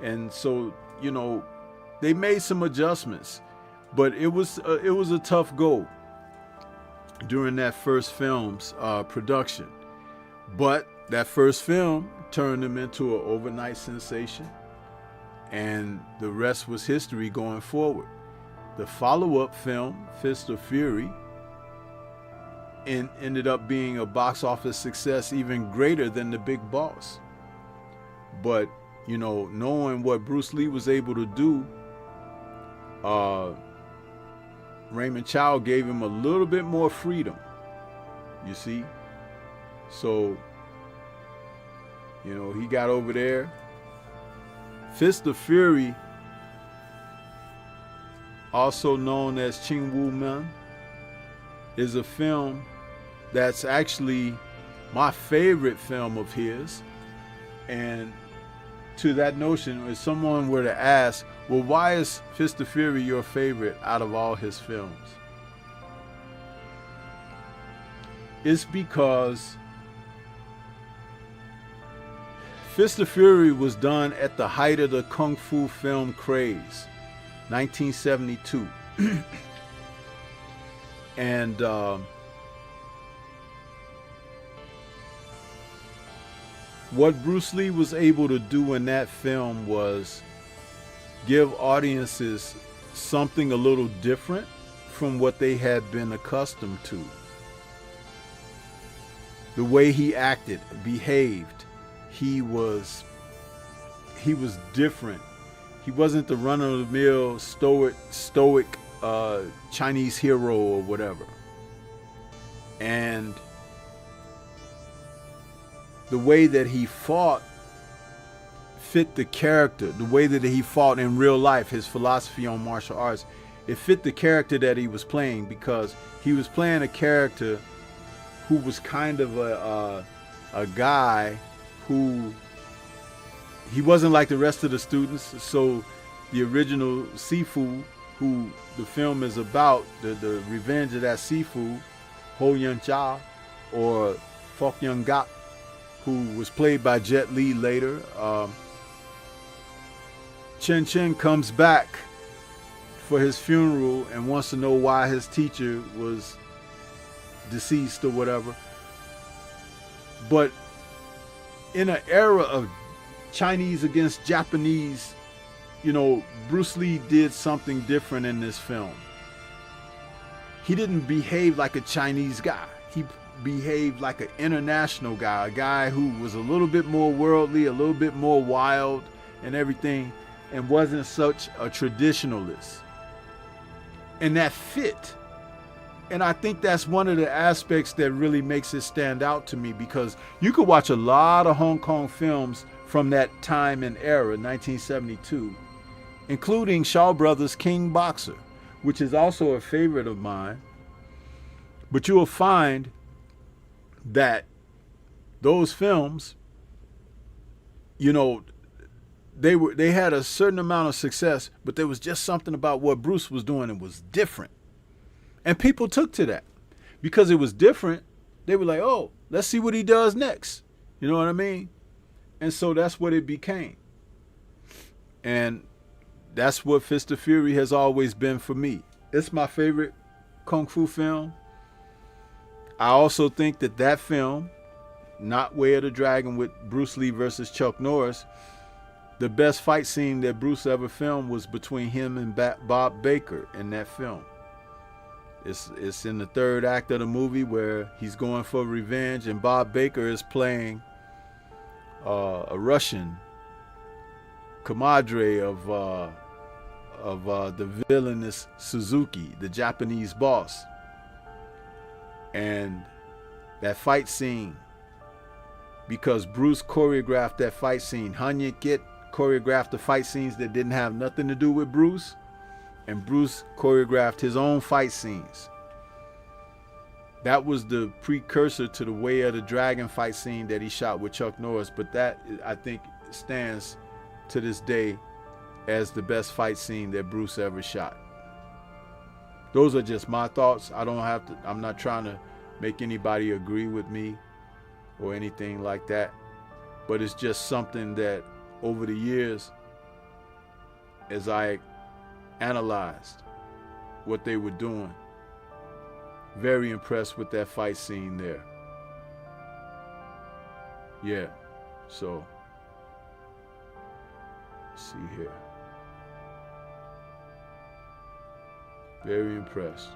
Speaker 1: and so, you know, they made some adjustments, but it was a tough go during that first film's production. But that first film turned him into an overnight sensation, and the rest was history going forward. The follow-up film, Fist of Fury, ended up being a box office success even greater than The Big Boss. But, you know, knowing what Bruce Lee was able to do, Raymond Chow gave him a little bit more freedom, you see. So, you know, he got over there. Fist of Fury, also known as Ching Wu Man, is a film that's actually my favorite film of his. And to that notion, if someone were to ask, well, why is Fist of Fury your favorite out of all his films? It's because Fist of Fury was done at the height of the Kung Fu film craze, 1972. And what Bruce Lee was able to do in that film was give audiences something a little different from what they had been accustomed to. The way he acted, behaved, he was different. He wasn't the run-of-the-mill stoic Chinese hero or whatever. And the way that he fought fit the character. The way that he fought in real life, his philosophy on martial arts, it fit the character that he was playing, because he was playing a character who was kind of a guy who, he wasn't like the rest of the students. So the original Sifu, who the film is about, the revenge of that Sifu, Ho Yun Cha or Fok Yun Gak, who was played by Jet Li later. Chen Chen comes back for his funeral and wants to know why his teacher was deceased or whatever. But in an era of Chinese against Japanese, you know, Bruce Lee did something different in this film. He didn't behave like a Chinese guy. He behaved like an international guy, a guy who was a little bit more worldly, a little bit more wild and everything, and wasn't such a traditionalist. And that fit. And I think that's one of the aspects that really makes it stand out to me, because you could watch a lot of Hong Kong films from that time and era, 1972, including Shaw Brothers' King Boxer, which is also a favorite of mine. But you will find that those films, you know, they had a certain amount of success, but there was just something about what Bruce was doing that was different. And people took to that. Because it was different, they were like, oh, let's see what he does next. You know what I mean? And so that's what it became. And that's what Fist of Fury has always been for me. It's my favorite Kung Fu film. I also think that that film, not Way of the Dragon with Bruce Lee versus Chuck Norris, the best fight scene that Bruce ever filmed was between him and Bob Baker in that film. It's in the third act of the movie where he's going for revenge, and Bob Baker is playing a Russian compadre of the villainous Suzuki, the Japanese boss. And that fight scene, because Bruce choreographed that fight scene. Hanya Kit choreographed the fight scenes that didn't have nothing to do with Bruce, and Bruce choreographed his own fight scenes. That was the precursor to the Way of the Dragon fight scene that he shot with Chuck Norris, but that, I think, stands to this day as the best fight scene that Bruce ever shot. Those are just my thoughts. I'm not trying to make anybody agree with me or anything like that, but it's just something that over the years, as I analyzed what they were doing, very impressed with that fight scene there. Yeah, so let's see here. Very impressed.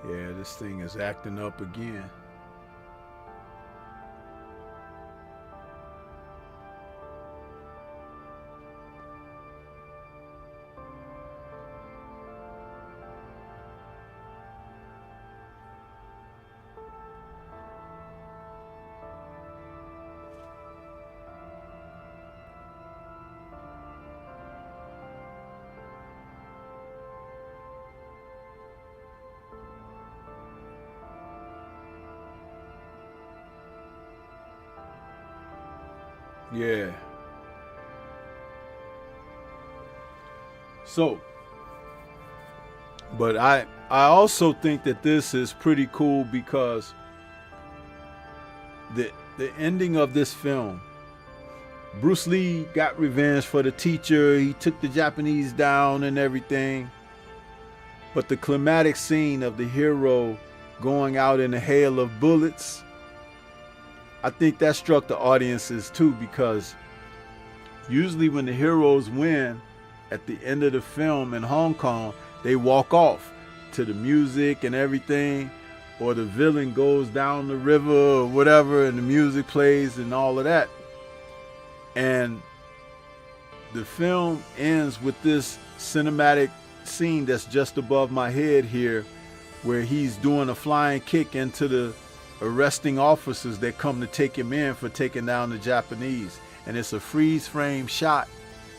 Speaker 1: Yeah, this thing is acting up again. Yeah. So, but I also think that this is pretty cool because the ending of this film, Bruce Lee got revenge for the teacher. He took the Japanese down and everything. But the climatic scene of the hero going out in a hail of bullets, I think that struck the audiences too, because usually when the heroes win at the end of the film in Hong Kong, they walk off to the music and everything, or the villain goes down the river or whatever and the music plays and all of that. And the film ends with this cinematic scene that's just above my head here, where he's doing a flying kick into the arresting officers that come to take him in for taking down the Japanese. And it's a freeze frame shot,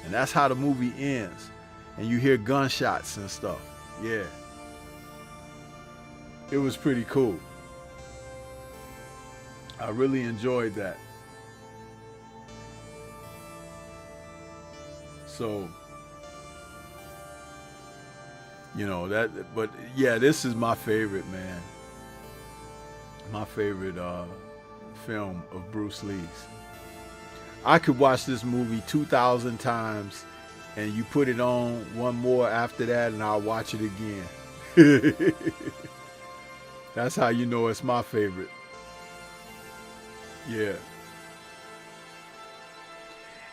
Speaker 1: and that's how the movie ends. And you hear gunshots and stuff. Yeah. It was pretty cool. I really enjoyed that. So, you know, that, but yeah, this is my favorite, man. My favorite film of Bruce Lee's. I could watch this movie 2,000 times, and you put it on one more after that and I'll watch it again. That's how you know it's my favorite. Yeah.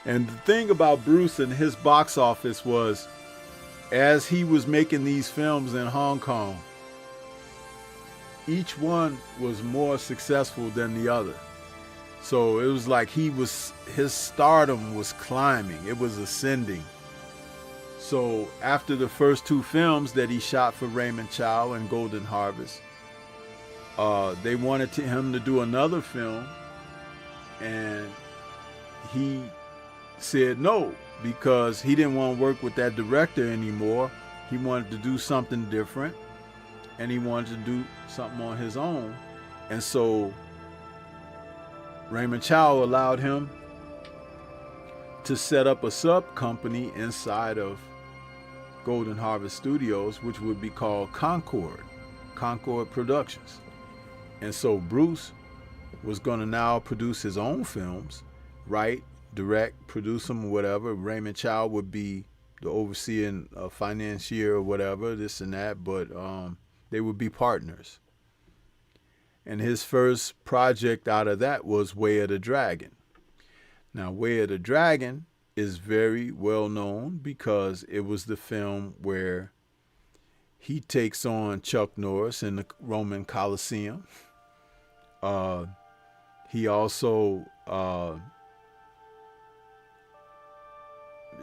Speaker 1: And the thing about Bruce and his box office was, as he was making these films in Hong Kong, each one was more successful than the other. So it was like his stardom was climbing. It was ascending. So after the first two films that he shot for Raymond Chow and Golden Harvest, they wanted him to do another film, and he said no, because he didn't want to work with that director anymore. He wanted to do something different, and he wanted to do something on his own. And so Raymond Chow allowed him to set up a sub company inside of Golden Harvest Studios, which would be called Concord Productions. And so Bruce was going to now produce his own films, write, direct, produce them, whatever. Raymond Chow would be the overseeing financier or whatever, this and that, but they would be partners. And his first project out of that was Way of the Dragon. Now, Way of the Dragon is very well known because it was the film where he takes on Chuck Norris in the Roman Colosseum. He also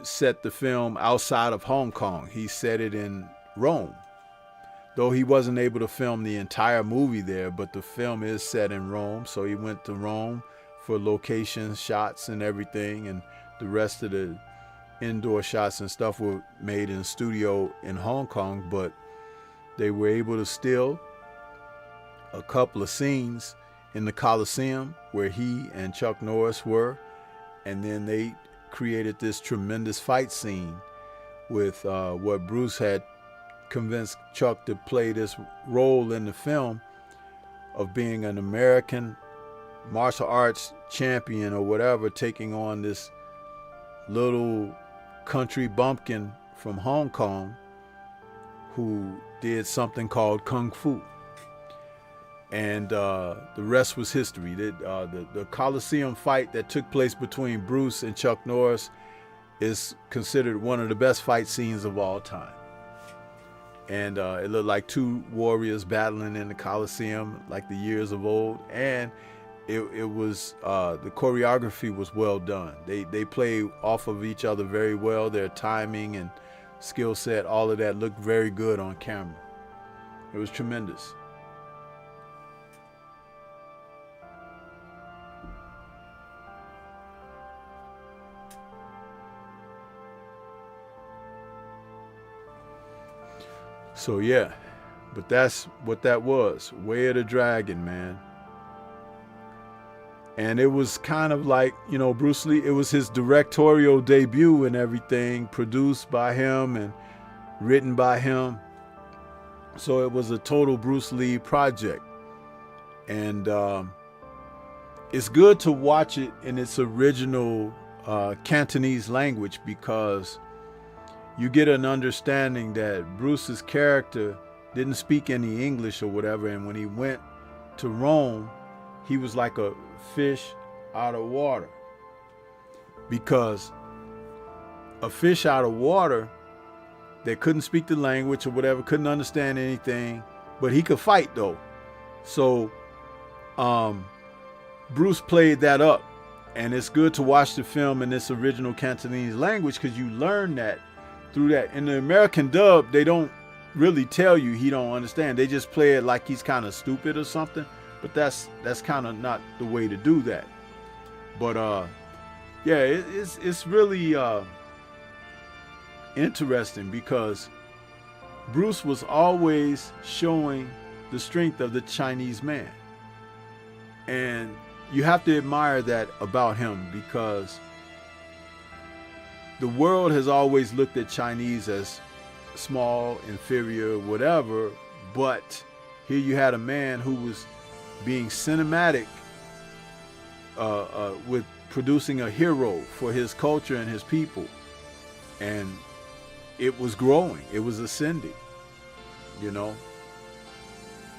Speaker 1: set the film outside of Hong Kong. He set it in Rome. Though he wasn't able to film the entire movie there, but the film is set in Rome. So he went to Rome for location shots and everything, and the rest of the indoor shots and stuff were made in a studio in Hong Kong, but they were able to steal a couple of scenes in the Colosseum where he and Chuck Norris were, and then they created this tremendous fight scene with what Bruce had convinced Chuck to play this role in the film of being an American martial arts champion or whatever, taking on this little country bumpkin from Hong Kong who did something called Kung Fu. And the rest was history. The Colosseum fight that took place between Bruce and Chuck Norris is considered one of the best fight scenes of all time. And it looked like two warriors battling in the Colosseum like the years of old. And it was, the choreography was well done. They play off of each other very well. Their timing and skill set, all of that looked very good on camera. It was tremendous. So yeah, but that's what that was. Way of the Dragon, man. And it was kind of like, you know, Bruce Lee, it was his directorial debut and everything, produced by him and written by him. So it was a total Bruce Lee project. And it's good to watch it in its original Cantonese language, because you get an understanding that Bruce's character didn't speak any English or whatever. And when he went to Rome, he was like a fish out of water, because a fish out of water that couldn't speak the language or whatever, couldn't understand anything, but he could fight though. So Bruce played that up, and it's good to watch the film in this original Cantonese language, because you learn that through that. In the American dub, they don't really tell you he don't understand. They just play it like he's kind of stupid or something. But that's kind of not the way to do that. But yeah, it's really interesting, because Bruce was always showing the strength of the Chinese man. And you have to admire that about him, because the world has always looked at Chinese as small, inferior, whatever. But here you had a man who was being cinematic with producing a hero for his culture and his people. And it was growing, it was ascending, you know.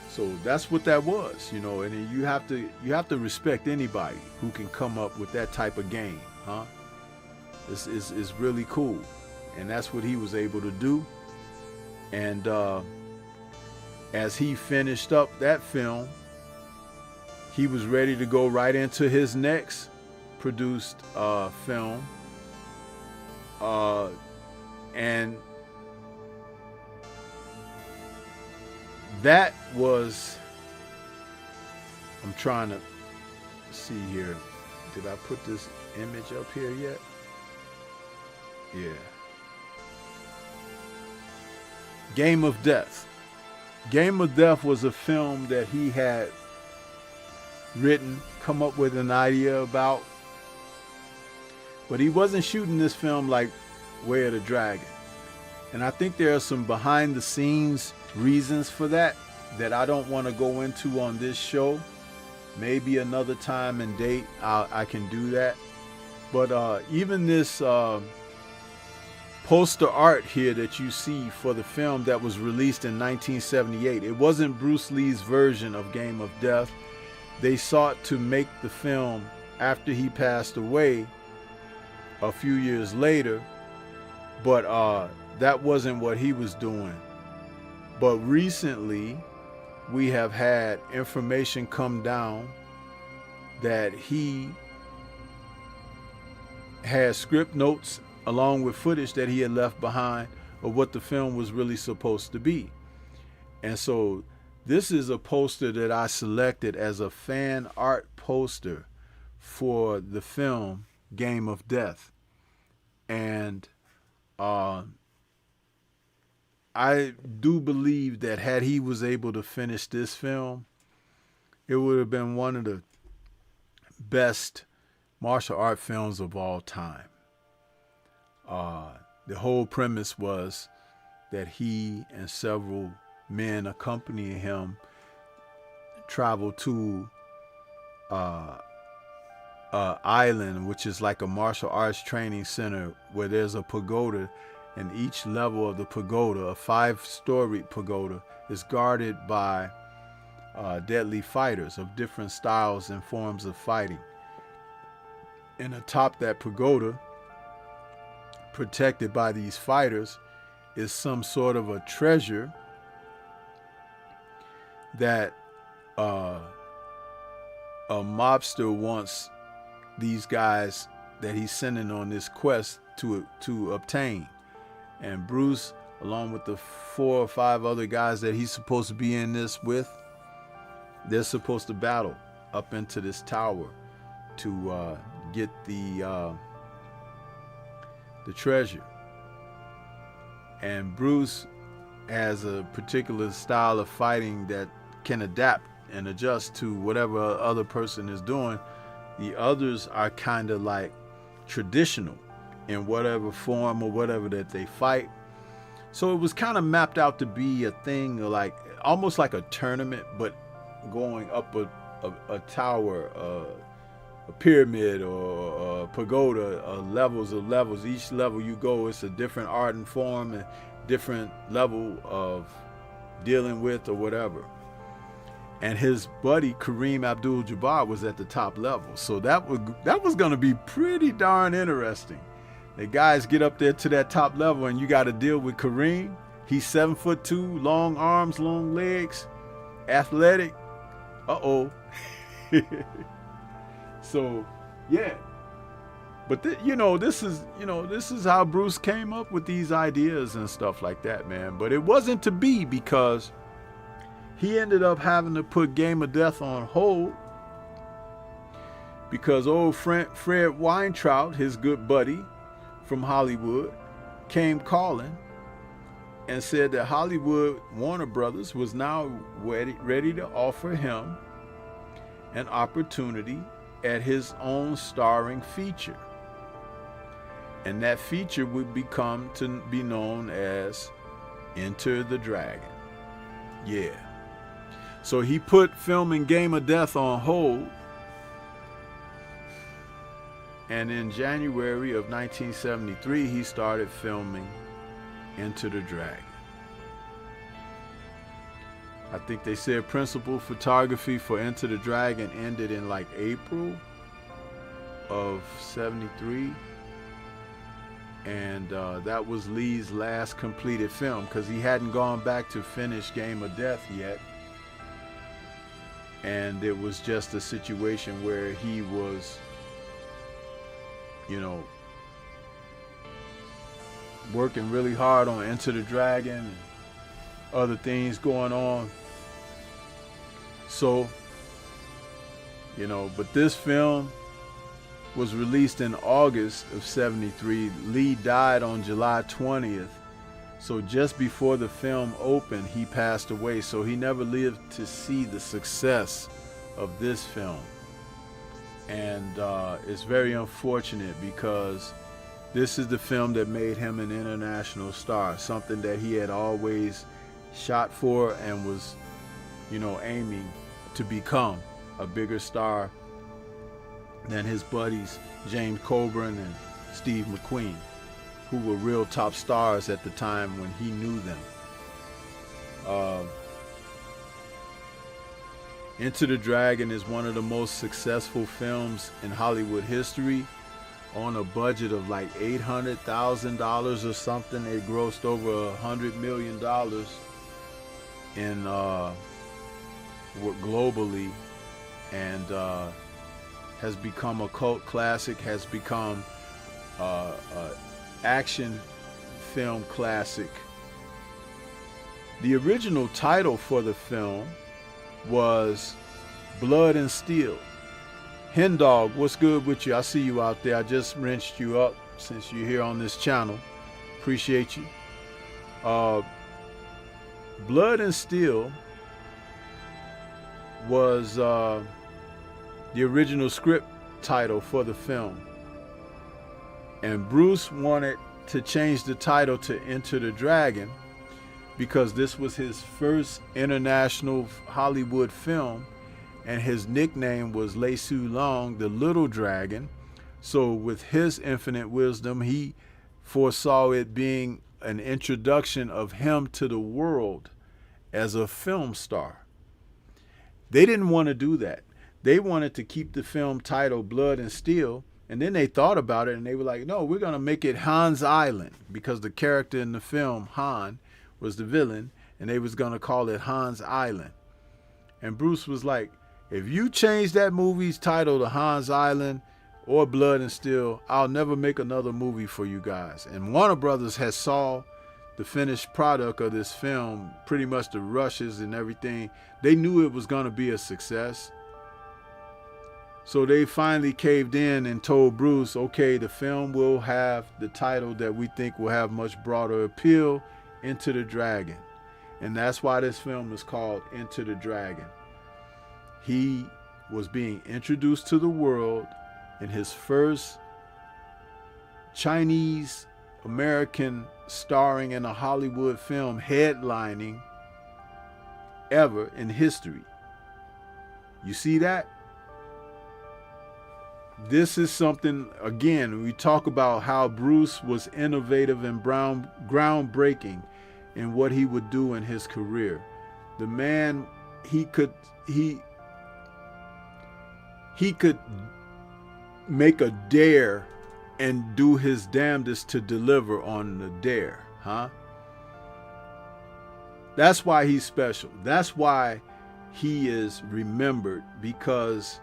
Speaker 1: So that's what that was, you know. And you have to respect anybody who can come up with that type of game, huh? This is really cool. And that's what he was able to do. And as he finished up that film, he was ready to go right into his next produced film. And that was, I'm trying to see here. Did I put this image up here yet? Yeah. Game of Death. Game of Death was a film that he had written, come up with an idea about. But he wasn't shooting this film like Way of the Dragon. And I think there are some behind the scenes reasons for that I don't want to go into on this show. Maybe another time and date I can do that. But even this poster art here that you see for the film that was released in 1978, it wasn't Bruce Lee's version of Game of Death. They sought to make the film after he passed away a few years later, but that wasn't what he was doing. But recently, we have had information come down that he had script notes along with footage that he had left behind of what the film was really supposed to be. And so this is a poster that I selected as a fan art poster for the film Game of Death. And I do believe that had he was able to finish this film, it would have been one of the best martial art films of all time. The whole premise was that he and several men accompanying him traveled to island, which is like a martial arts training center, where there's a pagoda, and each level of the pagoda, a 5-story pagoda, is guarded by deadly fighters of different styles and forms of fighting. And atop that pagoda, protected by these fighters, is some sort of a treasure that a mobster wants these guys that he's sending on this quest to obtain. And Bruce, along with the 4 or 5 other guys that he's supposed to be in this with, they're supposed to battle up into this tower to get the treasure. And Bruce has a particular style of fighting that can adapt and adjust to whatever other person is doing, The others are kind of like traditional in whatever form or whatever that they fight. So it was kind of mapped out to be a thing like almost like a tournament, but going up a tower, a pyramid or a pagoda, levels of levels. Each level you go, it's a different art and form and different level of dealing with or whatever. And his buddy Kareem Abdul-Jabbar was at the top level, so that was going to be pretty darn interesting. The guys get up there to that top level, and you got to deal with Kareem. He's 7'2", long arms, long legs, athletic. So, yeah. But this is how Bruce came up with these ideas and stuff like that, man. But it wasn't to be, because he ended up having to put Game of Death on hold because old Fred Weintraub, his good buddy from Hollywood, came calling and said that Hollywood Warner Brothers was now ready to offer him an opportunity at his own starring feature. And that feature would become to be known as Enter the Dragon. Yeah. So he put filming Game of Death on hold. And in January of 1973, he started filming Enter the Dragon. I think they said principal photography for Enter the Dragon ended in like April of 73. And that was Lee's last completed film, because he hadn't gone back to finish Game of Death yet. And it was just a situation where he was, working really hard on Enter the Dragon and other things going on. So, but this film was released in August of 73. Lee died on July 20th. So just before the film opened, he passed away. So he never lived to see the success of this film. And it's very unfortunate, because this is the film that made him an international star, something that he had always shot for and was, aiming to become a bigger star than his buddies James Coburn and Steve McQueen, who were real top stars at the time when he knew them. Enter the Dragon is one of the most successful films in Hollywood history. On a budget of like $800,000 or something, it grossed over $100 million in globally, and has become a cult classic, has become an action film classic. The original title for the film was Blood and Steel. Hen Dog, what's good with you? I see you out there. I just wrenched you up since you're here on this channel. Appreciate you. Blood and Steel was the original script title for the film. And Bruce wanted to change the title to Enter the Dragon because this was his first international Hollywood film, and his nickname was Le Su Long, the Little Dragon. So with his infinite wisdom, he foresaw it being an introduction of him to the world as a film star. They didn't want to do that. They wanted to keep the film title Blood and Steel, and then they thought about it and they were like, no, we're going to make it Han's Island, because the character in the film, Han, was the villain, and they was going to call it Han's Island. And Bruce was like, if you change that movie's title to Han's Island or Blood and Steel, I'll never make another movie for you guys. And Warner Brothers has saw the finished product of this film, pretty much the rushes and everything. They knew it was going to be a success. So they finally caved in and told Bruce, okay, the film will have the title that we think will have much broader appeal, Enter the Dragon. And that's why this film is called Enter the Dragon. He was being introduced to the world in his first Chinese American starring in a Hollywood film, headlining ever in history. You see that? This is something, again, we talk about how Bruce was innovative and groundbreaking in what he would do in his career. The man, he could make a dare and do his damnedest to deliver on the dare, huh? That's why he's special. That's why he is remembered, because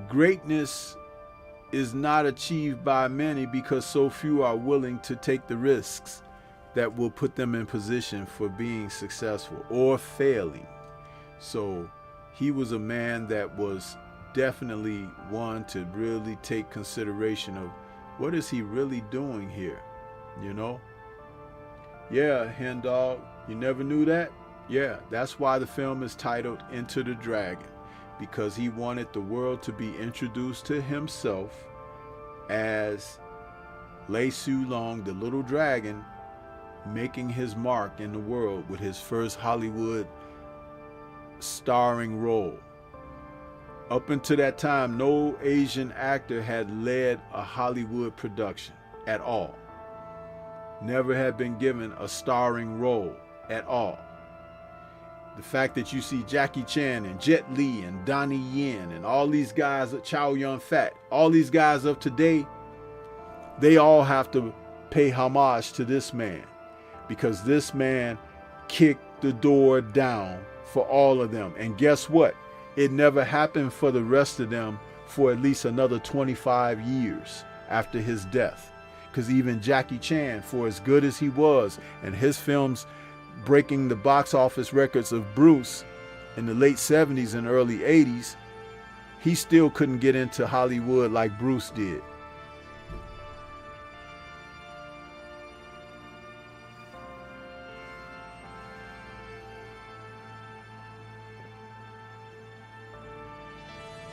Speaker 1: greatness is not achieved by many because so few are willing to take the risks that will put them in position for being successful or failing. So he was a man that was definitely one to really take consideration of what is he really doing here, you know? Yeah, Hen Dog, you never knew that? Yeah, that's why the film is titled Into the Dragon, because he wanted the world to be introduced to himself as Lei Su Long, the little dragon, making his mark in the world with his first Hollywood starring role. Up until that time, no Asian actor had led a Hollywood production at all. Never had been given a starring role at all. The fact that you see Jackie Chan and Jet Li and Donnie Yen and all these guys, Chow Yun-fat, all these guys of today, they all have to pay homage to this man, because this man kicked the door down for all of them. And guess what? It never happened for the rest of them for at least another 25 years after his death. Because even Jackie Chan, for as good as he was, and his films breaking the box office records of Bruce in the late 70s and early 80s, he still couldn't get into Hollywood like Bruce did.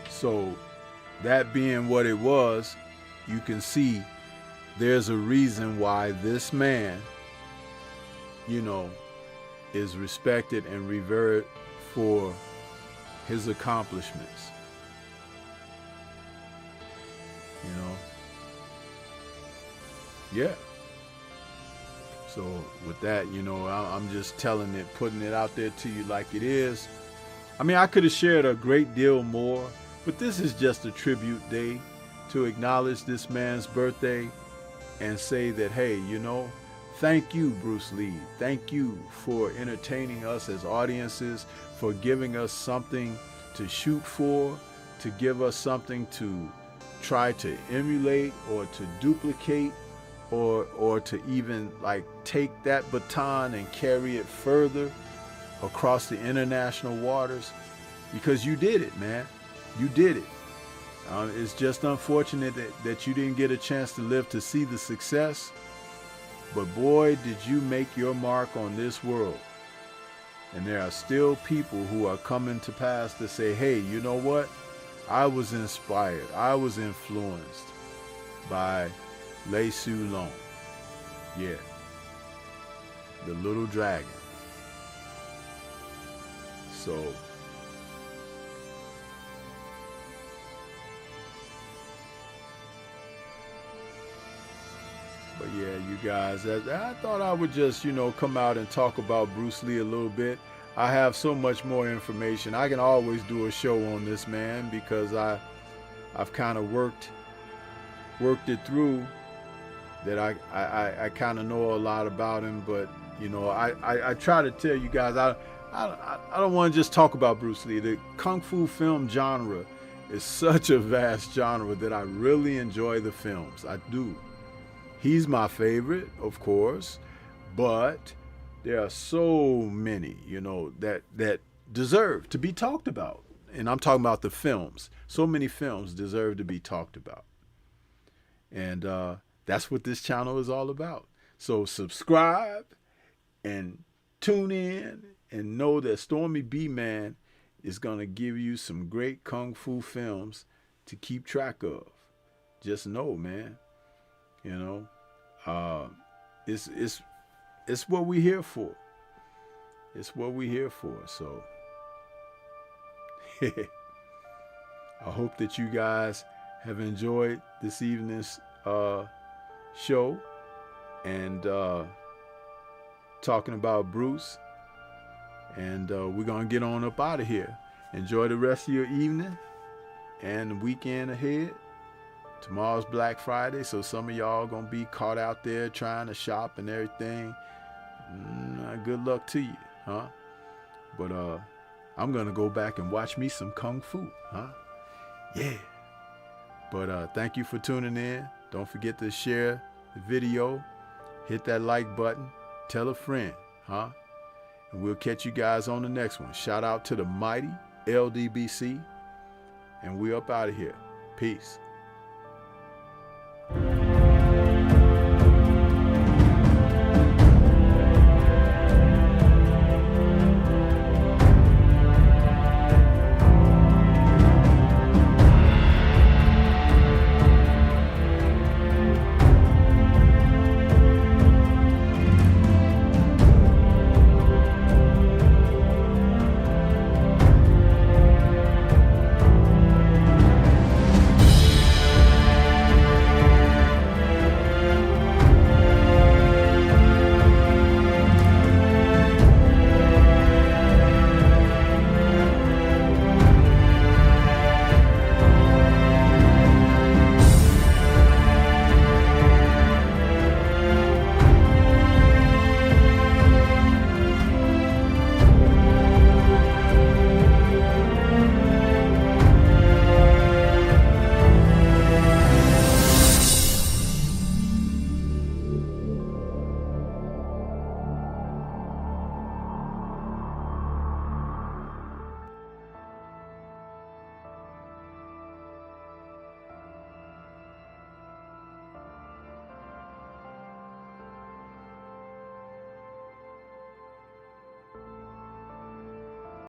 Speaker 1: So that being what it was, you can see there's a reason why this man, you know, is respected and revered for his accomplishments. You know? Yeah. So with that, you know, I'm just telling it, putting it out there to you like it is. I mean, I could have shared a great deal more, but this is just a tribute day to acknowledge this man's birthday and say that, hey, you know, thank you, Bruce Lee. Thank you for entertaining us as audiences, for giving us something to shoot for, to give us something to try to emulate or to duplicate, or to even like take that baton and carry it further across the international waters, because you did it, man. You did it. It's just unfortunate that you didn't get a chance to live to see the success. But boy, did you make your mark on this world. And there are still people who are coming to pass to say, hey, you know what? I was inspired. I was influenced by Lei Su Long. Yeah. The little dragon. So but yeah, you guys, I thought I would just, you know, come out and talk about Bruce Lee a little bit. I have so much more information. I can always do a show on this man because I've kind of worked it through, that I kind of know a lot about him. But, you know, I try to tell you guys, I don't want to just talk about Bruce Lee. The Kung Fu film genre is such a vast genre that I really enjoy the films. I do. He's my favorite, of course, but there are so many, you know, that deserve to be talked about. And I'm talking about the films. So many films deserve to be talked about. And that's what this channel is all about. So subscribe and tune in and know that Stormy B Man is going to give you some great Kung Fu films to keep track of. Just know, man, you know, it's what we here for. It's what we here for. So I hope that you guys have enjoyed this evening's show and talking about Bruce. And we're going to get on up out of here. Enjoy the rest of your evening and the weekend ahead. Tomorrow's Black Friday, so some of y'all going to be caught out there trying to shop and everything. Good luck to you, huh? But I'm going to go back and watch me some Kung Fu, huh? Yeah. But thank you for tuning in. Don't forget to share the video. Hit that like button. Tell a friend, huh? And we'll catch you guys on the next one. Shout out to the mighty LDBC. And we're up out of here. Peace.